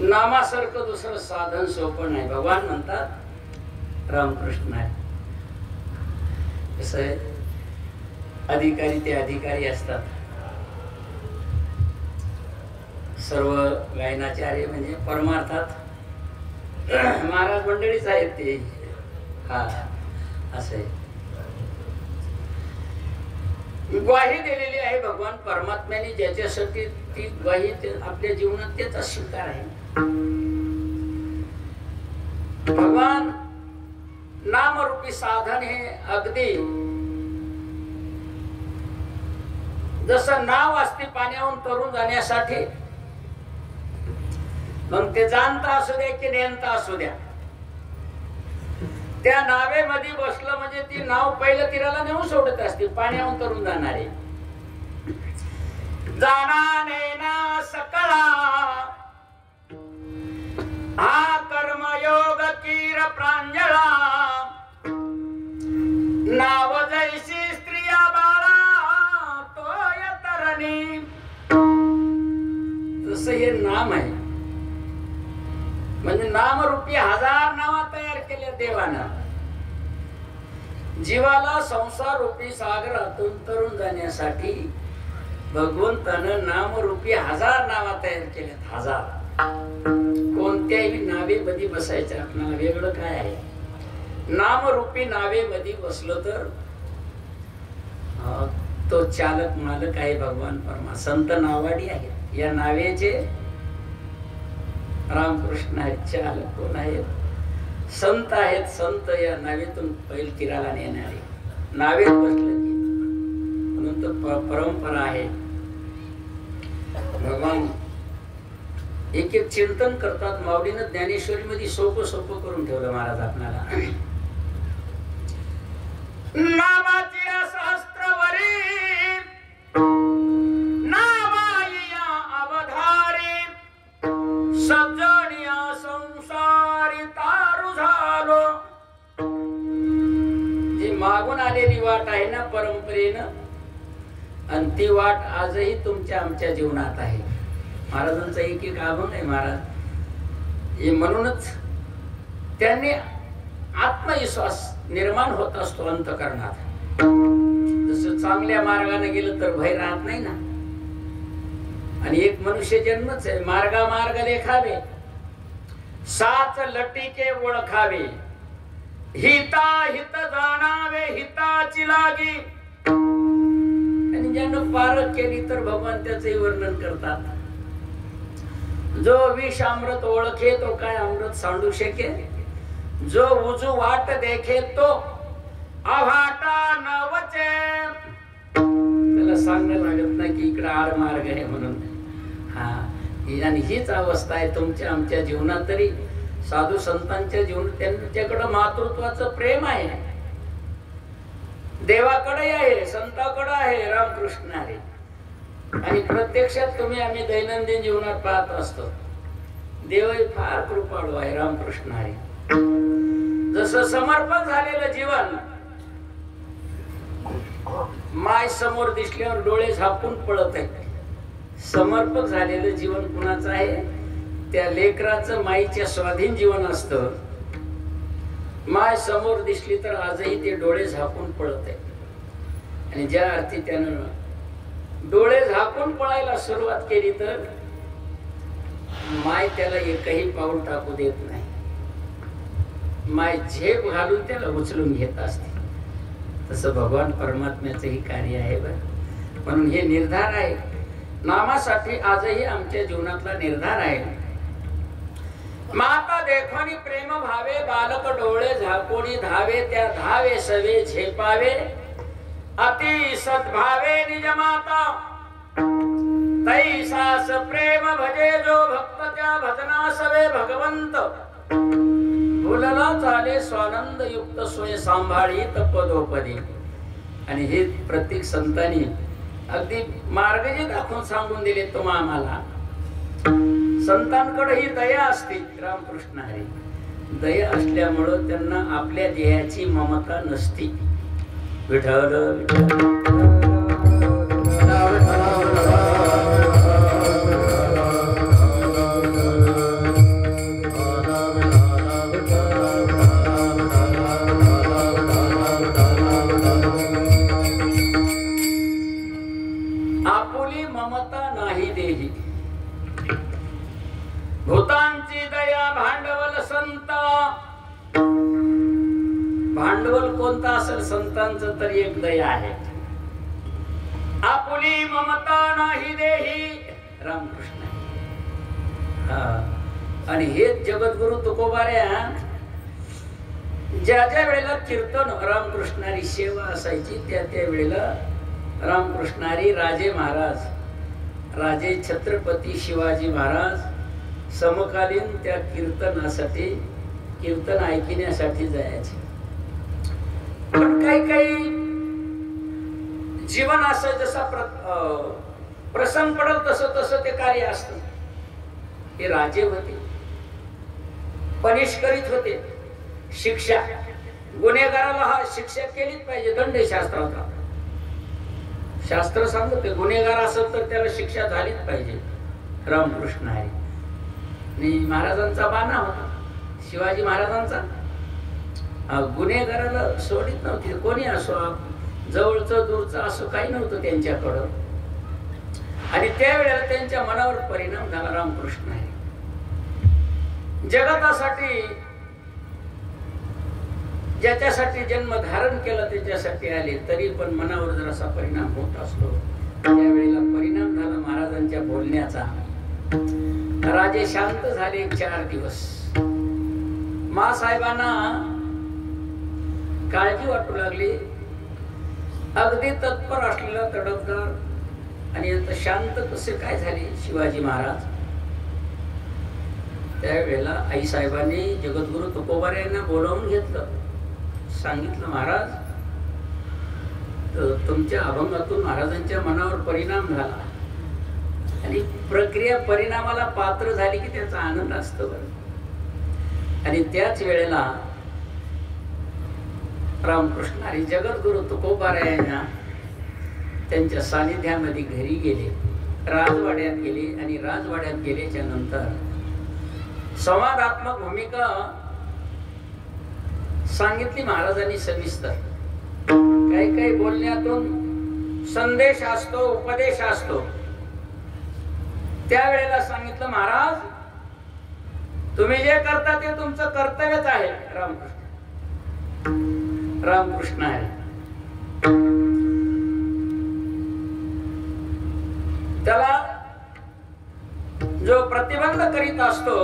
नामासारखं दुसरं साधन सोपं नाही. भगवान म्हणतात रामकृष्ण आहे. कसं आहे, अधिकारी ते अधिकारी असतात. सर्व गायनाचार्य म्हणजे परमार्थात महाराज मंडळीच आहेत ते. हा असं आहे. ग्वाही दिलेली आहे भगवान परमात्म्याने, ज्याच्यासाठी ती ग्वाही आपल्या जीवनात त्याचा स्वीकार आहे. भगवान नामरूपी साधन हे अगदी जसं नाव असते पाण्याहून तरून जाण्यासाठी, मग ते जाणता असू द्या की नेणता असू द्या, त्या नावेमध्ये बसलं म्हणजे ती नाव पहिलं तीराला नेऊन सोडत असते, पाण्याहून तरून जाणारे. जाना नेना सकळा हा कर्मयोग कीर प्रांजळा, नाव जैसी स्त्रिया बाळा तोय तरणी. जसं हे नाम आहे, म्हणजे नामरूपी 1000 नावा तयार केल्या देवानं. जीवाला संसार रूपी सागरातून तरून जाण्यासाठी भगवंतानं नामरूपी 1000 नावा तयार केल्यात. 1000. कोणत्याही नावेमध्ये बसायचं आपल्याला वेगळं काय आहे. नामरूपी नावेमध्ये बसलो तर तो चालक मालक आहे भगवान परमा. संत नावाडी आहेत या नावेचे. रामकृष्ण आहेत, चालक कोण आहेत? संत आहेत. संत या नावेतून पैल तीराला नेणारे. नावेत बसले की म्हणून तो परंपरा आहे. भगवान एक एक चिंतन करतात. माऊलीनं ज्ञानेश्वरी मध्ये सोपं सोपं करून ठेवलं महाराज आपल्याला. नामाची सहस्त्रवरी नामाया अवधारी सज्जनिया संसारी तारू झालो. जी मागून आलेली वाट आहे ना परंपरेनं, आणि ती वाट आजही तुमच्या आमच्या जीवनात आहे. महाराजांचा एक एक अभंग आहे महाराज. हे म्हणूनच त्यांनी आत्मविश्वास निर्माण होत असतो अंतःकरणात. जसं चांगल्या मार्गाने गेलं तर भय राहत नाही ना. आणि एक मनुष्य जन्मच आहे. मार्गा मार्ग देखावे, साच लटीके ओळखावे, हिता हित जाणावे हिताची लागी. आणि ज्यानं पारख केली तर भगवान त्याचे वर्णन करतात. जो विष अमृत ओळखे तो काय अमृत सांडू शके, जो उजू वाट देखे तो अवाटा नवचे. त्याला सांगणं लागत नाही की इकडे आड मार्ग आहे म्हणून. हा, आणि हीच अवस्था आहे तुमच्या आमच्या जीवनात. तरी साधू संतांच्या जीवनात त्यांच्याकडे मातृत्वाचं प्रेम आहे, देवाकडे आहे, संताकडे आहे, रामकृष्ण आहे. आणि प्रत्यक्षात तुम्ही आम्ही दैनंदिन जीवनात पाहत असतो देव फार कृपाळू आहे, रामकृष्ण आहे. जसं समर्पक झालेलं जीवन माय समोर दिसल्यावर डोळे झाकून पळत आहे. समर्पक झालेलं जीवन कुणाचं आहे? त्या लेकराचं माईच्या स्वाधीन जीवन असतं. माय समोर दिसली तर आजही ते डोळे झाकून पळत आहे. आणि ज्या अर्थी त्यानं डोळे झाकून पळायला सुरुवात केली तर माय त्याला एकही पाऊल टाकू देत नाही. माय झेप घालून त्याला उचलून घेत असते. तसं भगवान परमात्म्याचंही कार्य आहे बरं. म्हणून हे निर्धार आहे नामासाठी. आजही आमच्या जीवनातला निर्धार आहे. माता देखोनी प्रेम भावे, बालक डोळे झाकोनी धावे, त्या धावे सवे झेपावे, अति सद्भावे निज माता, तैसास प्रेम भजे जो भक्त, त्या भजना सवे भगवंत. भुलला चाले स्वानंद युक्त सोय सांभाळी तपदोपदी. आणि हे प्रत्येक संतांनी अगदी मार्ग जे दाखवून सांगून दिले तुम्हा आम्हाला. संतांकडे ही दया असते. रामकृष्ण हरी. दया असल्यामुळं त्यांना आपल्या देहाची ममता नसती. विठ्ठल आपुली ममता नाही देही, भूतांची दया भांडवल संत. भांडवल कोणतं असेल संतांचं तर एक दया आहे. आपुली ममता नाही देही. रामकृष्ण. आणि हे जगद्गुरु तुकोबाऱ्या ज्या ज्या वेळेला कीर्तन रामकृष्णारी सेवा असायची त्या त्या वेळेला रामकृष्णारी राजे महाराज, राजे छत्रपती शिवाजी महाराज समकालीन त्या कीर्तनासाठी, कीर्तन ऐकण्यासाठी जायचे. पण काही काही जीवन असं जसा प्रसंग पडल तसं तसं ते कार्य असतं. ते राजे होते, पनिश करीत होते. शिक्षा गुन्हेगाराला हा शिक्षा केलीच पाहिजे. दंडशास्त्राचा शास्त्र सांगते गुन्हेगार असेल तर त्याला शिक्षा झालीच पाहिजे. रामकृष्ण आहे. आणि महाराजांचा बाणा होता शिवाजी महाराजांचा. गुन्हेगाराला सोडित नव्हती. कोणी असो, जवळचं दूरचं असं काही नव्हतं त्यांच्याकडं. आणि त्यावेळेला त्यांच्या मनावर परिणाम झाला. रामकृष्ण आहे. जगतासाठी ज्याच्यासाठी जन्म धारण केला त्याच्यासाठी आले, तरी पण मनावर जरासा परिणाम होत असतो. त्यावेळेला परिणाम झाला महाराजांच्या बोलण्याचा. राजे शांत झाले 4 दिवस. मासाहेबांना काळजी वाटू लागली. अगदी तत्पर असलेला तडफदार आणि आता शांत कसे काय झाले शिवाजी महाराज. त्यावेळेला आई साहेबांनी जगद्गुरु तुकोबार यांना बोलावून घेतलं. सांगितलं महाराज तुमच्या अभंगातून महाराजांच्या मनावर परिणाम झाला आणि प्रक्रिया परिणामाला पात्र झाली की त्याचा आनंद असतो. आणि त्याच वेळेला रामकृष्ण हरी जगद्गुरु तुकोबारायांना त्यांच्या सानिध्यामध्ये घरी गेले, राजवाड्यात गेले आणि राजवाड्यात गेल्याच्या नंतर संवादात्मक भूमिका सांगितली महाराजांनी सविस्तर. काही काही बोलण्यातून संदेश असतो, उपदेश असतो. त्यावेळेला सांगितलं, महाराज तुम्ही जे करता ते तुमचं कर्तव्यच आहे. रामकृष्ण आहे. त्याला जो प्रतिबंध करीत असतो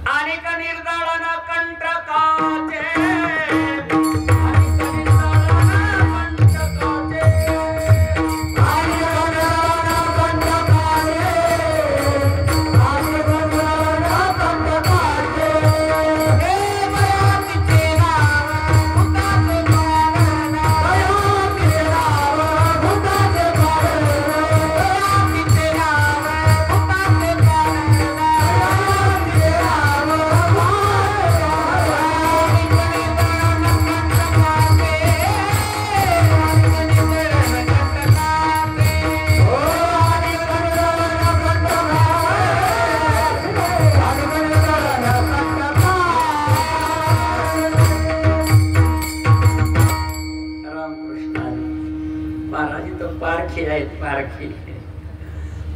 आणि का निर्दळन कंटकाचे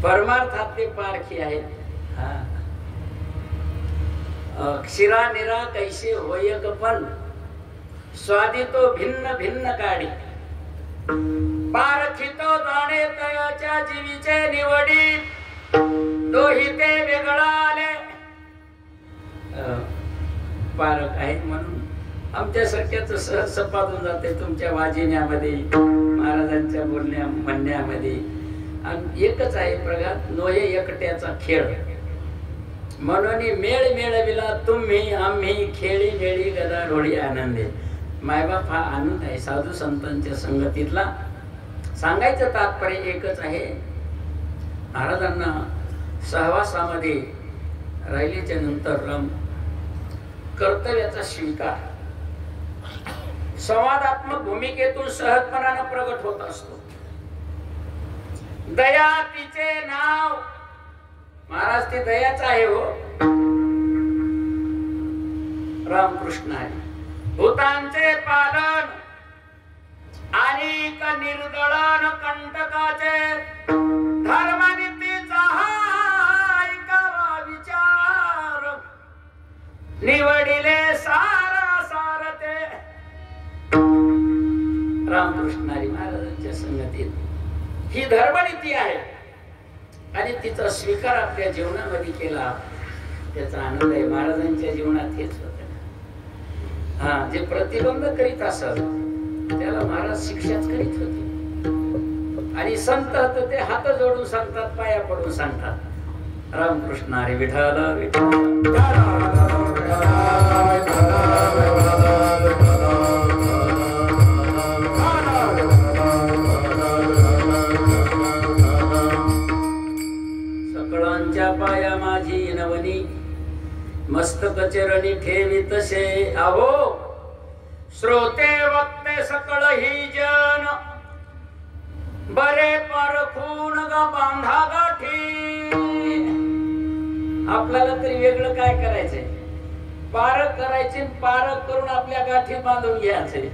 परमार्थात ते पारखी आहेत. क्षीरा निरा कैसे होयक पण स्वादी तो भिन्न भिन्न काढी पारखितो जाणे तयाच्या जीवीचे निवडी दोही ते वेगळाले. पारख आहेत म्हणून आमच्यासारख्याच सहज सपादून जाते तुमच्या वाजिन्यामध्ये, महाराजांच्या बोलण्या म्हणण्यामध्ये. आणि एकच आहे प्रघात, नोये एकट्याचा खेळ. म्हणून मेळ मेळविला तुम्ही आम्ही खेळी मेळी गदारोळी आनंदे. मायबाप हा आनंद आहे साधू संतांच्या संगतीतला. सांगायचं तात्पर्य एकच आहे, महाराजांना सहवासामध्ये राहिल्याच्या नंतर कर्तव्याचा स्वीकार संवादात्मक भूमिकेतून सहजपणानं प्रगट होत असतो. दया तिचे नाव. महाराज ते दयाच आहे हो. रामकृष्ण आहे. भूतांचे पालन आणि निर्दळन कंटकाचे धर्मनीतीचा ऐकावा विचार निवडिले सारा सारते. रामकृष्णारी महाराजांच्या संगतीत ही धर्मनीती आहे आणि तिचा स्वीकार आपल्या जीवनामध्ये केला त्याचा आनंद आहे. महाराजांच्या जीवनात हेच होत. जे प्रतिबंध करीत असत त्याला महाराज शिक्षाच करीत होते आणि संत होते ते हात जोडून सांगतात, पाया पडून सांगतात. रामकृष्ण हरी विठ्ठल विठ्ठल. पाया माझी नवनी मस्तक चरणी ठेवी तसे. आहो श्रोते वक्ते सकळ ही जन बरे परखून ग बांधा गाठी. आपल्याला तरी वेगळं काय करायचंय, पारख करायचे, पारख करून आपल्या गाठी बांधून घ्यायचे.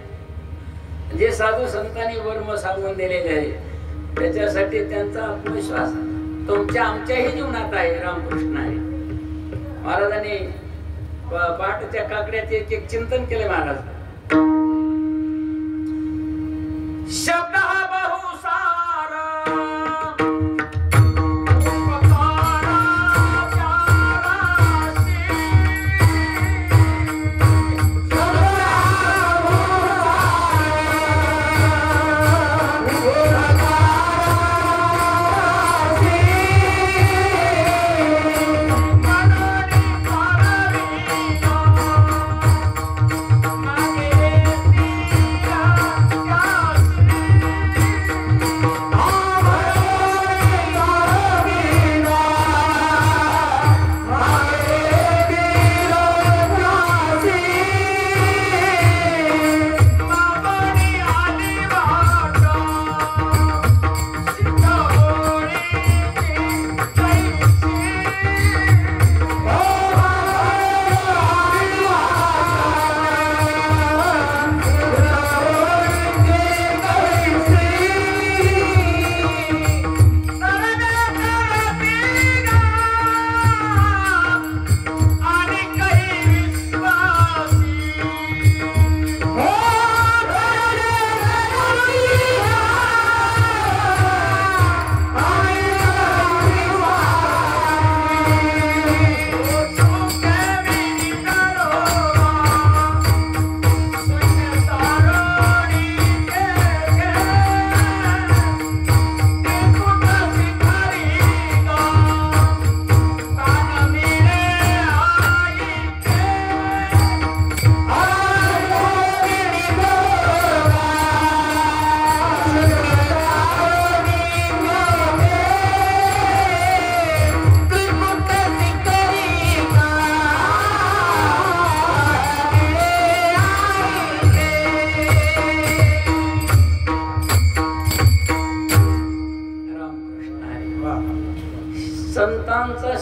जे साधू संतांनी वर्म सांगून दिलेले आहे त्याच्यासाठी त्यांचा आत्मविश्वास तुमच्या आमच्याही जीवनात आहे. रामकृष्ण आहे. महाराजांनी पहाटच्या काकड्याचे एक एक चिंतन केले. महाराज शब्द हा बहुसार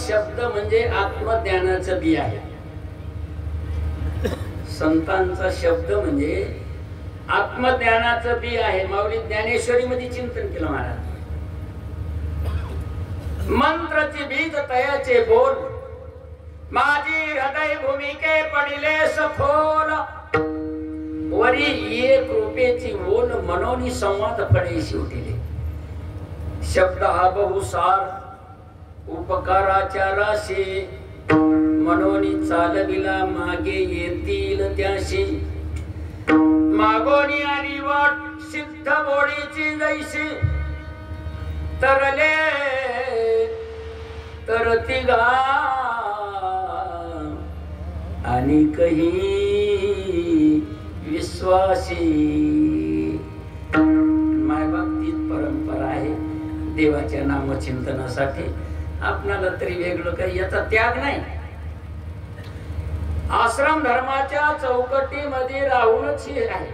शब्द म्हणजे आत्मज्ञानाचं बी आहे. संतांचा शब्द म्हणजे आत्मज्ञानाचं बी आहे. माऊली ज्ञानेश्वरी मध्ये चिंतन केलं महाराज. मंत्राची बीज तयाचे बोल, माझी हृदय भूमिके पडिले सखोल. वरी ये कृपेची ओल, मनोनी संवाद फळे शिवटिले. शब्द हा बहुसार, उपकाराच्या राशी, मनोनी चालविला मागे येतील त्याशी. मागोनी आली वाट सिद्ध बोडीची जैशी, तरले तरती गा आणि कही विश्वासी. मायबाबतीत परंपरा आहे देवाच्या नामचिंतनासाठी. आपणाला तरी वेगळं काही याचा त्याग नाही. आश्रम धर्माच्या चौकटीमध्ये राहूनच हे आहे.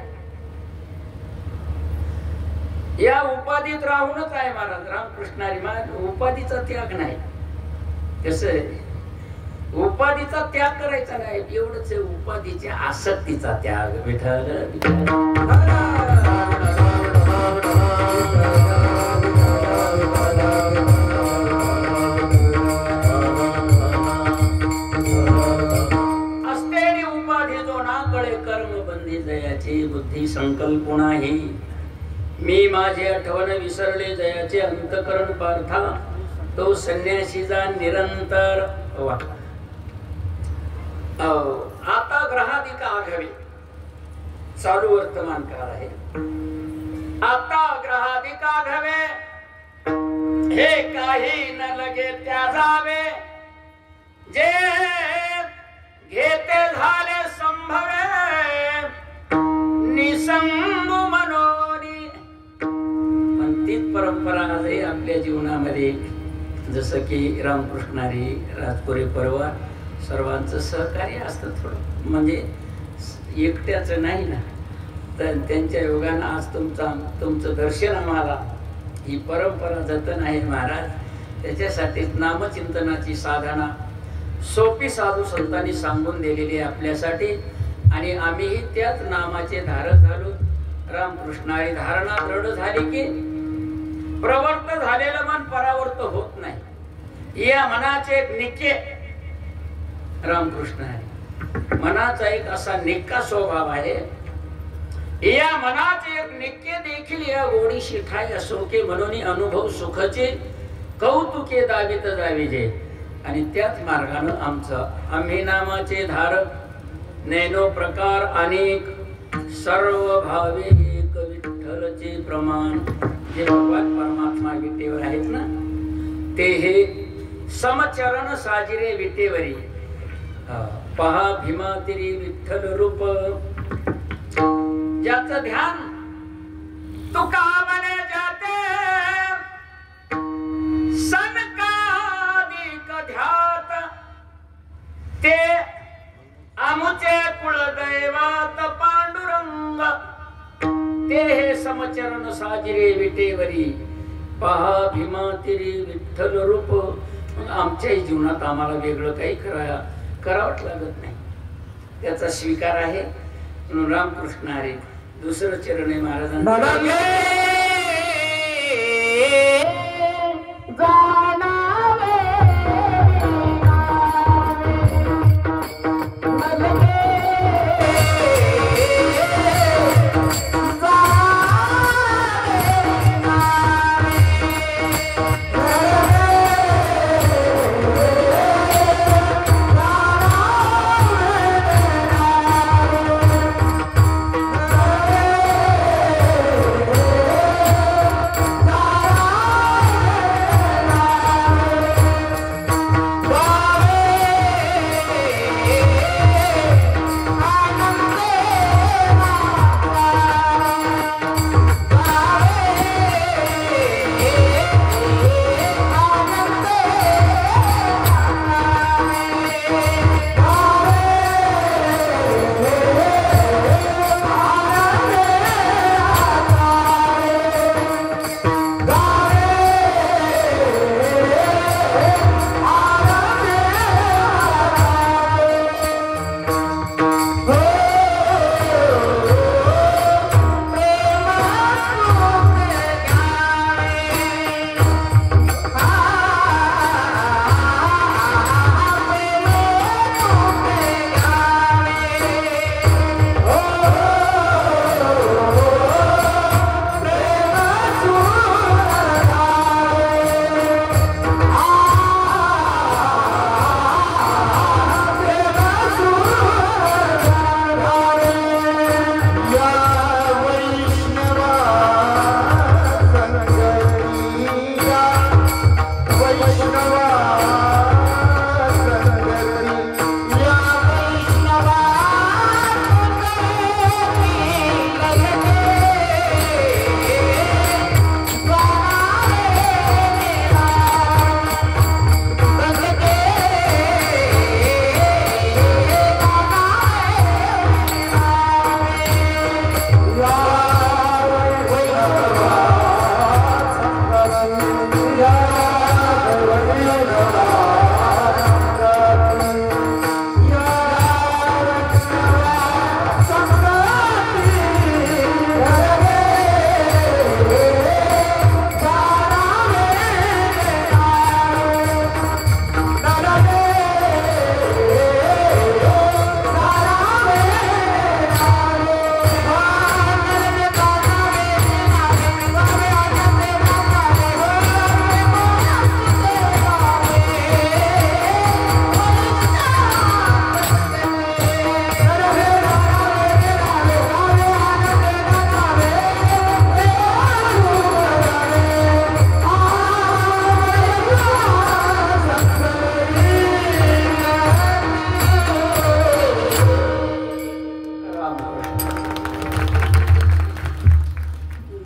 या उपाधीत राहूनच आहे महाराज. रामकृष्णारी महाराज उपाधीचा त्याग नाही. कसं उपाधीचा त्याग करायचा नाही, एवढंच उपाधीच्या आसक्तीचा त्याग. विठ्ठल असतेली उपाधी जो नाकळे कर्मबंदी जयाची बुद्धी संकल्पना ही. मी माझे आठवण विसरले जयाचे अंतकरण पार्था, तो संन्यासीचा निरंतर. आता ग्रहाधिका आघावी चालू वर्तमान काळ आहे. आता ग्रहाधिका घवे, हे काही न लगे त्या जावे. जे घेते झाले संभवे, निसंगू मनोरी. पण तीच परंपरा आजही आपल्या जीवनामध्ये, जसं की रामकृष्णारी, राजपुरे परवा सर्वांचं सहकार्य असतं. थोडं म्हणजे एकट्याचं नाही ना. तर त्यांच्या योगानं आज तुमचं दर्शन आम्हाला, ही परंपरा जतन आहे महाराज. त्याच्यासाठी नामचिंतनाची साधना सोपी साधू संतांनी सांगून दिलेली आहे आपल्यासाठी. आणि आम्हीही त्याच नामाचे धारक झालो. रामकृष्णारी धारणा दृढ झाली की प्रवर्त झालेलं मन परावर्त होत नाही. या मनाचे एक निके, रामकृष्ण आहे मनाचा एक असा निक्का स्वभाव आहे. या मनाचे एक निक्के देखील या गोडीशी ठाई असो की म्हणून अनुभव सुखाचे कौतुके दावित जाविजे. आणि त्याच मार्गानं आम्ही नामाचे धारक, नैनो प्रकार अनेक, सर्व भावे एक विठ्ठलचे प्रमाण. जे भगवान परमात्मा विटेवर आहेत ना, ते हे समचरण साजिरे विटेवरी. पहा भीमा तिरी विठ्ठल रूप. ज्याचं ध्यान तुका बने जाते, सनकादिक ध्यात. ते आमुचे कुलदैवात पांडुरंग. ते हे समचरण साजिरे विटेवरी. पहा भीमा तिरी विठ्ठल रूप. आमच्याही जीवनात आम्हाला वेगळं काही करावंच लागत नाही. त्याचा स्वीकार आहे. म्हणून रामकृष्ण हरी दुसरं चरण आहे महाराजांचं.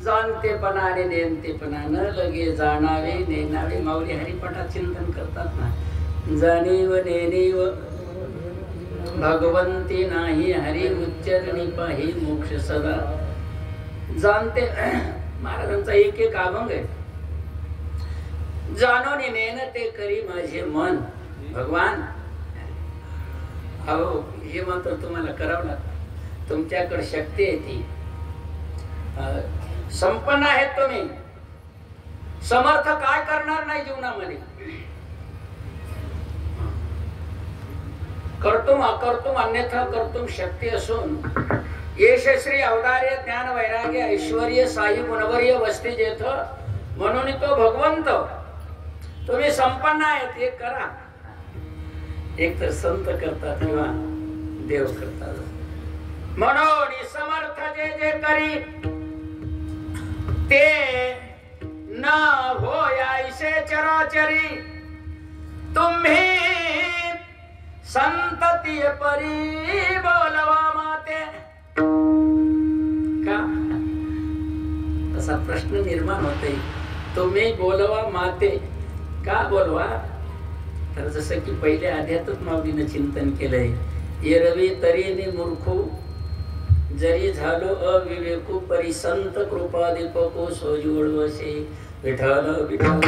जाणतेपणा आणि नेणतेपणा न लगे जाणावे नेणावे. माऊली हरिपाठात चिंतन करतात ना, जाणीव नेणीव भगवंती नाही हरी उच्चरणी पाही मोक्ष सदा. जाणते महाराजांचा एक एक अभंग आहे. जाणून नेन ते करी माझे मन. भगवान अहो हे मात्र तुम्हाला करावं लागतं. तुमच्याकडे शक्ती आहे, ती संपन्न आहेत तुम्ही. समर्थ काय करणार नाही जीवनामध्ये. कर्तुम अकर्तुम अन्यथा कर्तुम शक्ती असून येश श्री अवतार्य ज्ञान वैराग्य ऐश्वर्य साई गुणवर्य वस्ती जेथ म्हणून तो भगवंत. तुम्ही संपन्न आहेत, हे करा. एक तर संत करतात किंवा देव करतात. म्हणून समर्थ जे जे करी ते न होय ऐसे चराचरी. तुम्ही संतती परी बोलवा माते. का असा प्रश्न निर्माण होते. तुम्ही बोलवा माते, का बोलवा? तर जसं की पहिले आध्यात्मिक माऊलीनं चिंतन केलंय. एरवी तरीने मूर्खू जरी झालो अविवेकू परी संत कृपा दीपको सोजूळ वसे. विठ्ठल विठ्ठल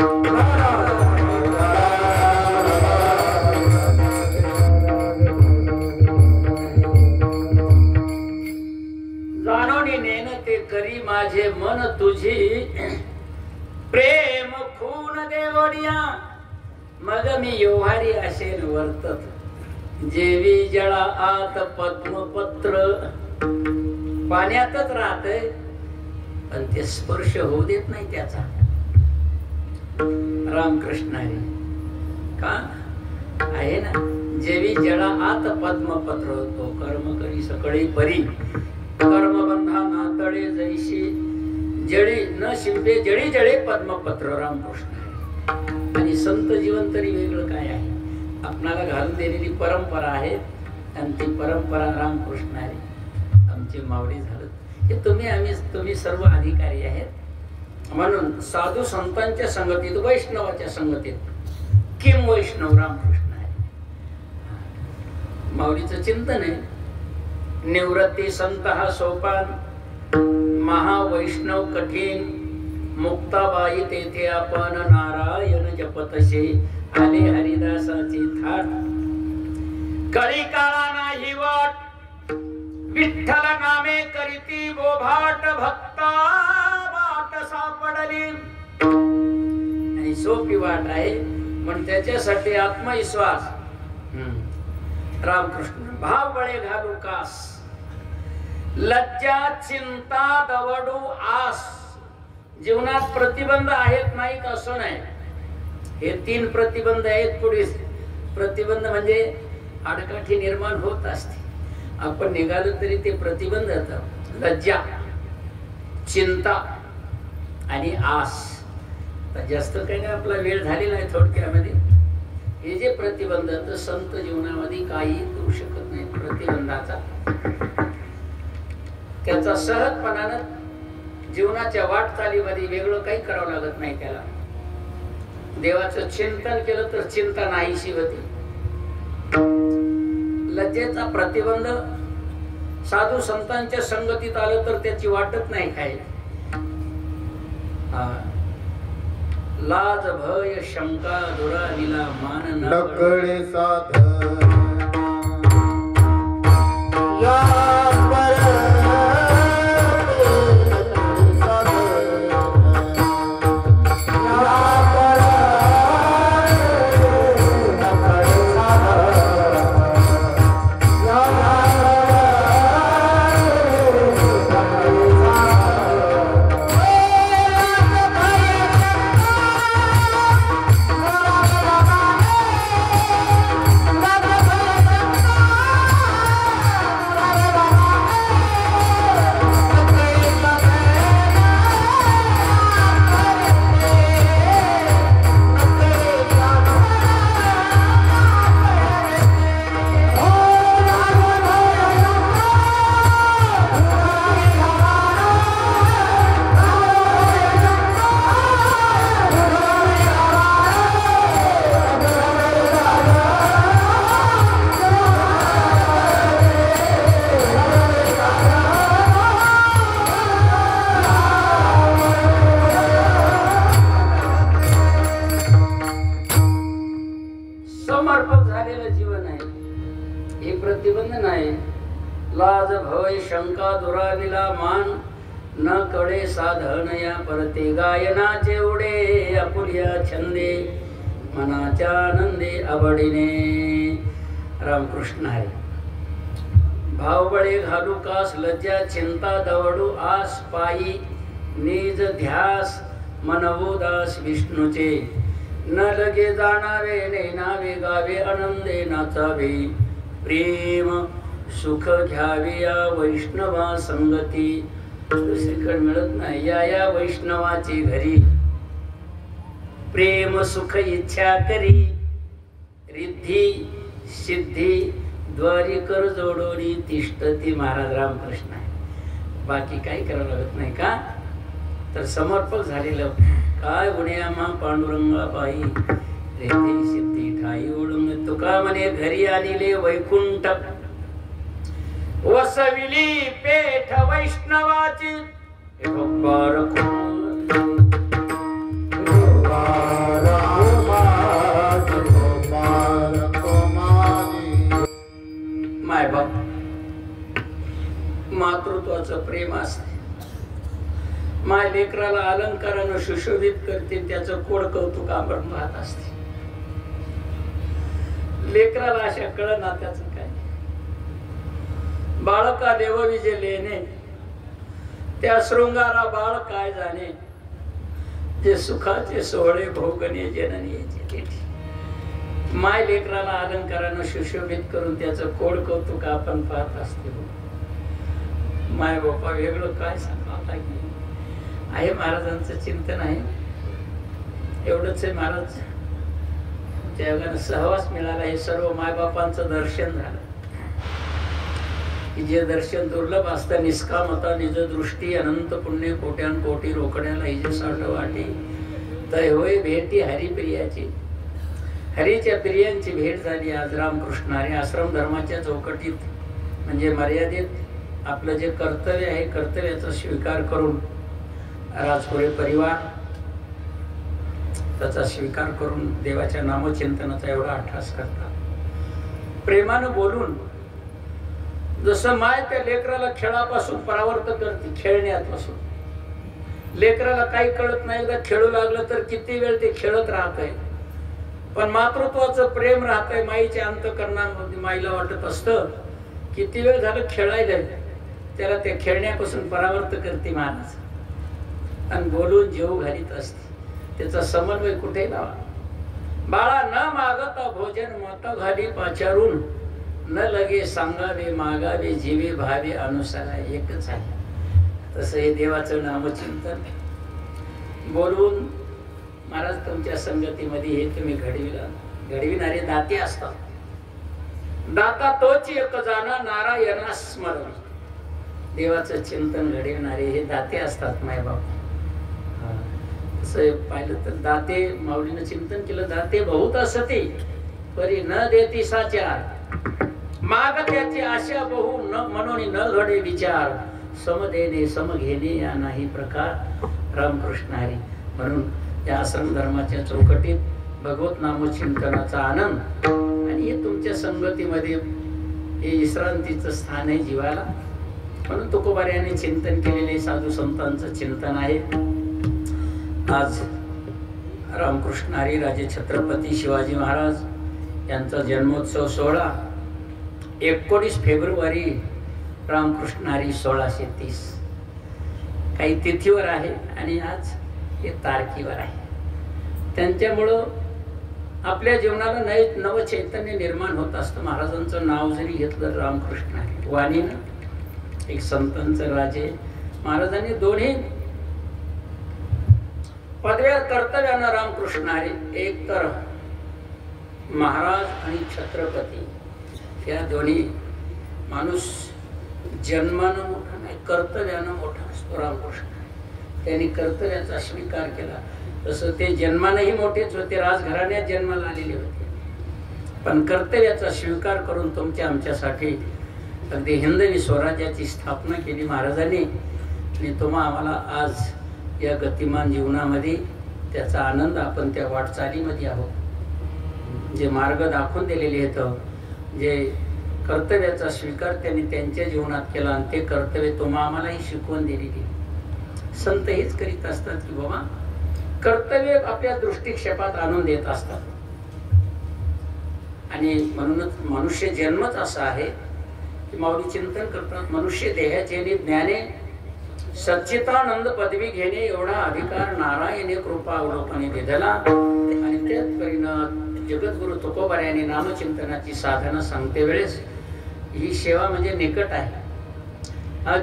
जाणोनी नेन ते करी माझे मन तुझी. प्रेम खून देवडिया मग मी योहारी असेल वर्तत. जेवी जळा आत पद्मपत्र. पाण्यातच राहतय पण ते स्पर्श होऊ देत नाही त्याचा. रामकृष्ण आहे का आहे ना. जेवी जळा आत पद्मपत्र तो कर्म करी सकळी परी. कर्मबंधा नातळे जैशी जळी न शिंपे जळी जळे पद्मपत्र. रामकृष्ण आहे. आणि संत जीवन तरी वेगळं काय आहे. आपणाला घालून दिलेली परंपरा आहे आणि ती परंपरा रामकृष्ण आहे. आमची मावळी झालं हे तुम्ही सर्व अधिकारी आहेत. म्हणून साधू संतांच्या संगतीत वैष्णवाच्या संगतीत किम वैष्णव रामकृष्ण आहे. माऊलीचं चिंतन आहे. निवृत्ती संत हा सोपान महावैष्णव कठीण. मुक्ताबाई तेथे आपण नारायण जपतसे. आले हरिदासाची थाट. कळी काळा नाही वाट. विठ्ठल नामे करीती बोभाट. भक्ता वाट सापडली. आणि सोपी वाट आहे पण त्याच्यासाठी आत्मविश्वास. रामकृष्ण भाव बळे घालू कास. लज्जा चिंता दवडू आस. जीवनात प्रतिबंध आहेत नाहीत असं नाही. हे 3 प्रतिबंध आहेत. पुढे प्रतिबंध म्हणजे आडकाठी निर्माण होत असते. आपण निघालो तरी ते प्रतिबंध येतात. लज्जा, चिंता आणि आस. जास्त काही नाही, आपला वेळ झालेला आहे थोडक्यामध्ये. हे जे प्रतिबंध तर संत जीवनामध्ये काही करू शकत नाही. प्रतिबंधाचा त्याचा सहजपणानं जीवनाच्या वाटचालीमध्ये वेगळं काही करावं लागत नाही. त्याला देवाचं चिंतन केलं तर चिंता नाहीशी होती. लज्जेचा प्रतिबंध साधू संतांच्या संगतीत आलं तर त्याची वाटत नाही काय. लाज भय शंका दुराविला मान नकळे साधन भय शंका दुराविला मान न कळे साधन या परते गायनाचे उडे आपुल्या छंदे मनाच्या आनंदे आवडीने. रामकृष्ण हरी. भावबळे घालू कास लज्जा चिंता दवडू आस पायी निज ध्यास मनवू दास विष्णूचे न लगे जाणारे नेनावे गावे आनंदे नाचावे प्रेम सुख घ्यावे या वैष्णवा संगती. दुसरीकडे मिळत नाही या वैष्णवाची घरी प्रेम सुख इच्छा करी रिद्धी सिद्धी द्वारी कर जोडोनी तिष्ठती. महाराज रामकृष्ण आहे. बाकी काही करावं लागत नाही का तर समर्पक झालेलं काय उड्यामा पांडुरंगा पायी रिद्धी सिद्धी ठाई ओढून तुका म्हणे घरी आलेले वैकुंठ वसविली पेठ वैष्णवाची. मायबाप मातृत्वाचं प्रेम असते. माय लेकराला अलंकारानं सुशोभित करते त्याचं कोड कौतुक आपण पाहत असते. लेकराला अशा कळ नात्याचं काय. बाळका देव विजे लेणे त्या शृंगारा बाळ काय जाणे जे सुखाचे सोहळे भोगणे जननी याचे. माय लेकराला अलंकारानं सुशोभित करून त्याचं कोड कौतुक आपण पाहत असते. माय बापा वेगळं काय सांगा आहे. महाराजांचं चिंतन आहे एवढंच आहे. महाराज त्या योगानं सहवास मिळाला. हे सर्व मायबापांचं दर्शन झालं की जे दर्शन दुर्लभ असतं निष्कामता निज दृष्टी अनंत पुण्य कोट्यान कोटी रोकण्याला हिजे साठ वाटी तय होय भेटी हरिप्रियाची. हरीच्या प्रियांची भेट झाली आज. रामकृष्ण हरी आश्रम धर्माच्या चौकटीत म्हणजे मर्यादित आपलं जे कर्तव्य आहे कर्तव्याचा स्वीकार करून राजपुरे परिवार त्याचा स्वीकार करून देवाच्या नामचिंतनाचा एवढा अट्टास करतात. प्रेमानं बोलून जसं माय त्या लेकराला खेळापासून परावर्त करते खेळण्यापासून. लेकराला काही कळत नाही एकदा खेळू लागलं तर किती वेळ ते खेळत राहतंय. पण मातृत्वाचं प्रेम राहतंय माईच्या अंतःकरणामध्ये. माईला वाटत असतं किती वेळ झालं खेळायला त्याला ते खेळण्यापासून परावर्त करते महाराज आणि बोलून जेव घालीत असते. त्याचा समन्वय कुठे लावा. बाळा न मागता भोजन माता घाली पाचारून न लगे सांगावे मागावे जीवे भावे अनुसार एकच आहे. तसं हे देवाचं नामचिंतन बोलून महाराज तुमच्या संगतीमध्ये हे तुम्ही घडविणारे दाते असतात. दाता तोच एक जाणा नारायणा स्मरण. देवाचं चिंतन घडविणारे हे दाते असतात मायबाप. असं पाहिलं तर दाते माऊलीनं चिंतन केलं. दाते बहुत असते परी न देती साचार मागत्याची आशा बहु न म्हणून न घडे विचार सम देणे सम घेणे या नाही प्रकार. रामकृष्ण हरी. म्हणून या आश्रम धर्माच्या चौकटीत भगवत नामचिंतनाचा आनंद आणि हे तुमच्या संगतीमध्ये हे विश्रांतीचं स्थान आहे जीवाला. म्हणून तुकोबाऱ्याने चिंतन केलेले साधू संतांचं चिंतन आहे. आज रामकृष्ण हरी राजे छत्रपती शिवाजी महाराज यांचा जन्मोत्सव सोहळा 19 फेब्रुवारी रामकृष्ण हरी 1630 काही तिथीवर आहे आणि आज हे तारखीवर आहे. त्यांच्यामुळं आपल्या जीवनाला नव चैतन्य निर्माण होत असतं. महाराजांचं नाव जरी घेतलं रामकृष्ण हरी वाणीनं एक संतांचं राजे. महाराजांनी दोन्ही पदव्या कर्तव्यानं रामकृष्ण हरी एक तर महाराज आणि छत्रपती या दोन्ही. माणूस जन्मानं मोठा नाही कर्तव्यानं मोठा असतो. रामकृष्ण त्यांनी कर्तव्याचा स्वीकार केला. तसं ते जन्मानंही मोठेच होते. राजघराण्यात जन्माला आलेले होते पण कर्तव्याचा स्वीकार करून तुमच्या आमच्यासाठी अगदी हिंदवी स्वराज्याची स्थापना केली महाराजांनी. आणि तुम्हा आम्हाला आज या गतिमान जीवनामध्ये त्याचा आनंद आपण त्या वाटचालीमध्ये आहोत. जे मार्ग दाखवून दिलेले आहेत जे कर्तव्याचा स्वीकार त्यांनी त्यांच्या जीवनात केला आणि ते कर्तव्य तुम्हा आम्हालाही शिकवून दिलेली. संत हेच करीत असतात की बाबा कर्तव्य आपल्या दृष्टिक्षेपात आणून देत असतात. आणि म्हणूनच मनुष्य जन्मच असा आहे की माऊली चिंतन करतात, मनुष्य देहाचे ज्ञाने सच्चितानंद पदवी घेणे एवढा अधिकार नारायणे कृपा अवलोकने दिधला. आणि त्याच परिणाम जगद्गुरु तुकोबारायांनी नामचिंतनाची साधना सांगते वेळेस ही सेवा म्हणजे निकट आहे.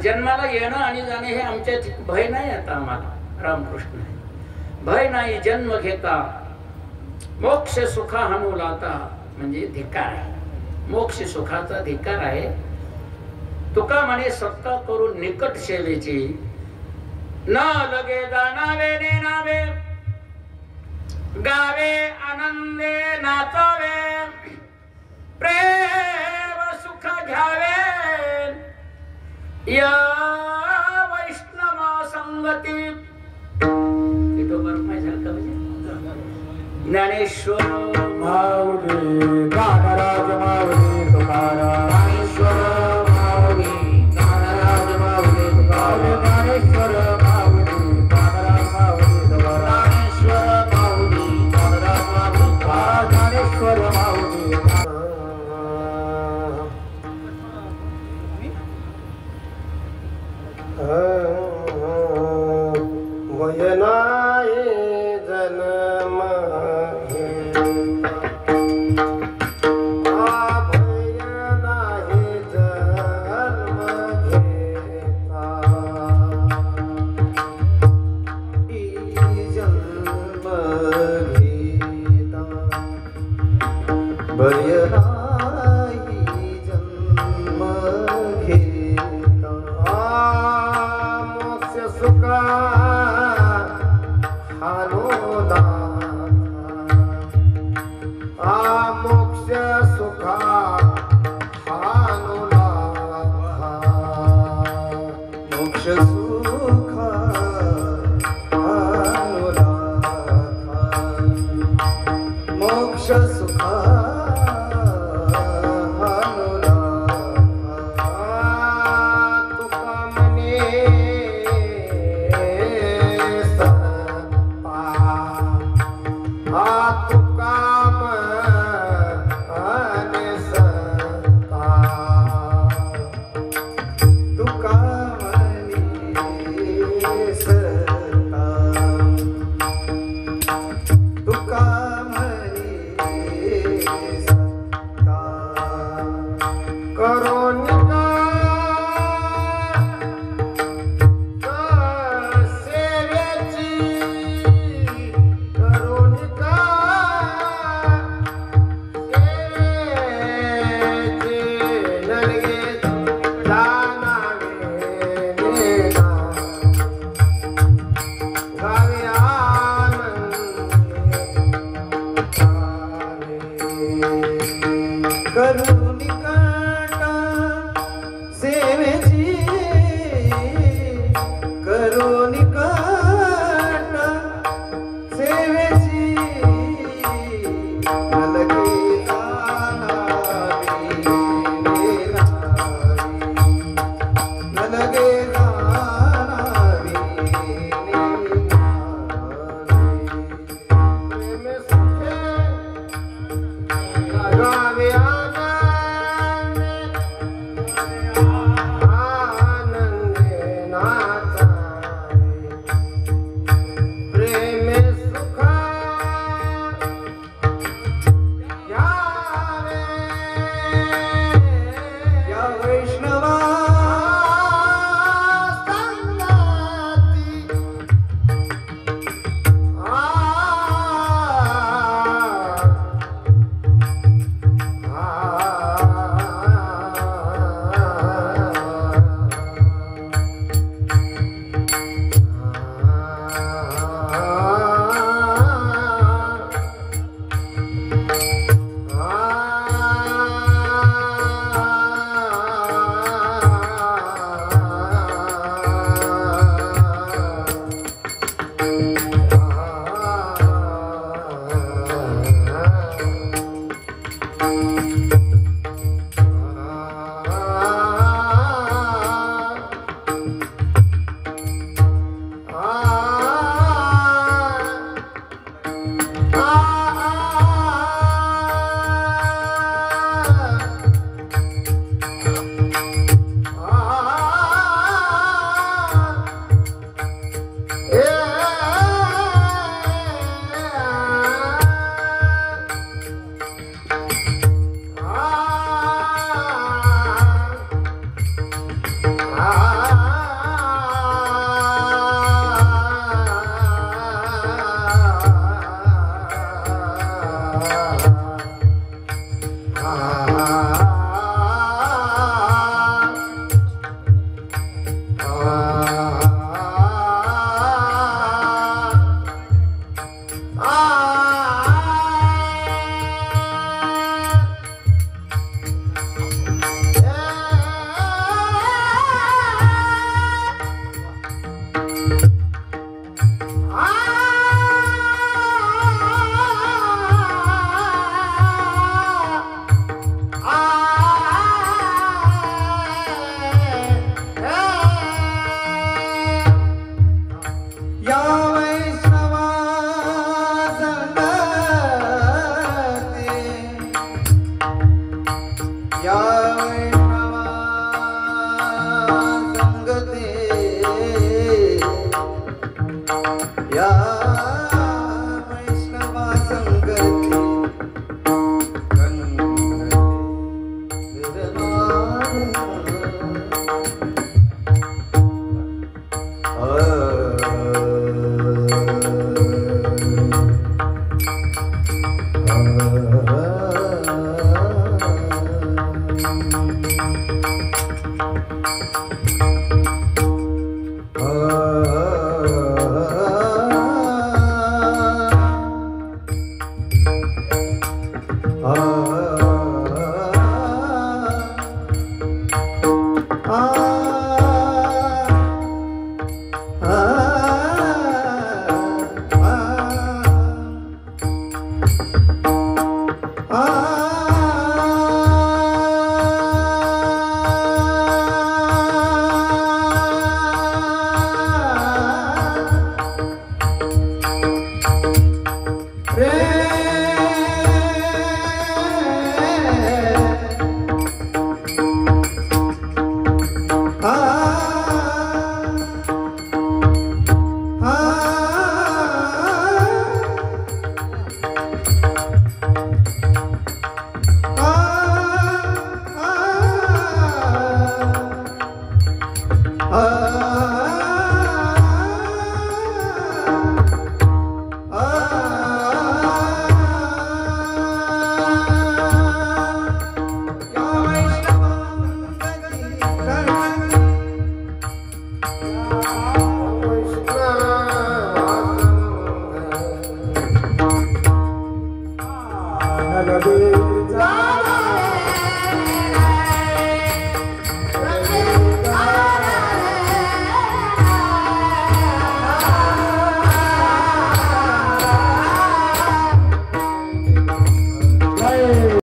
जन्माला येणं आणि जाणे हे आमच्या भय नाही. आता आम्हाला रामकृष्ण आहे, भय नाही जन्म घेता मोक्ष सुखा हनुलाता, म्हणजे धिकार आहे, मोक्ष सुखाचा धिकार आहे. तुका म्हणे सत्ता करून निकट सेवेची, न लगे जाणावे नेनावे, गावे आनंदे नाचावे, प्रेम सुख घ्यावे, या वैष्णव संगती. ज्ञानेश्वर माऊली ज्ञानराज माऊली तुकाराम, ज्ञानेश्वर माऊली ज्ञानराज माऊली तुकाराम, ज्ञानेश्वर माऊली ज्ञानराज माऊली तुकाराम, ज्ञानेश्वर माऊली ज्ञानराज माऊली तुकाराम, ज्ञानेश्वर माऊली. वयनाये जन्म Ah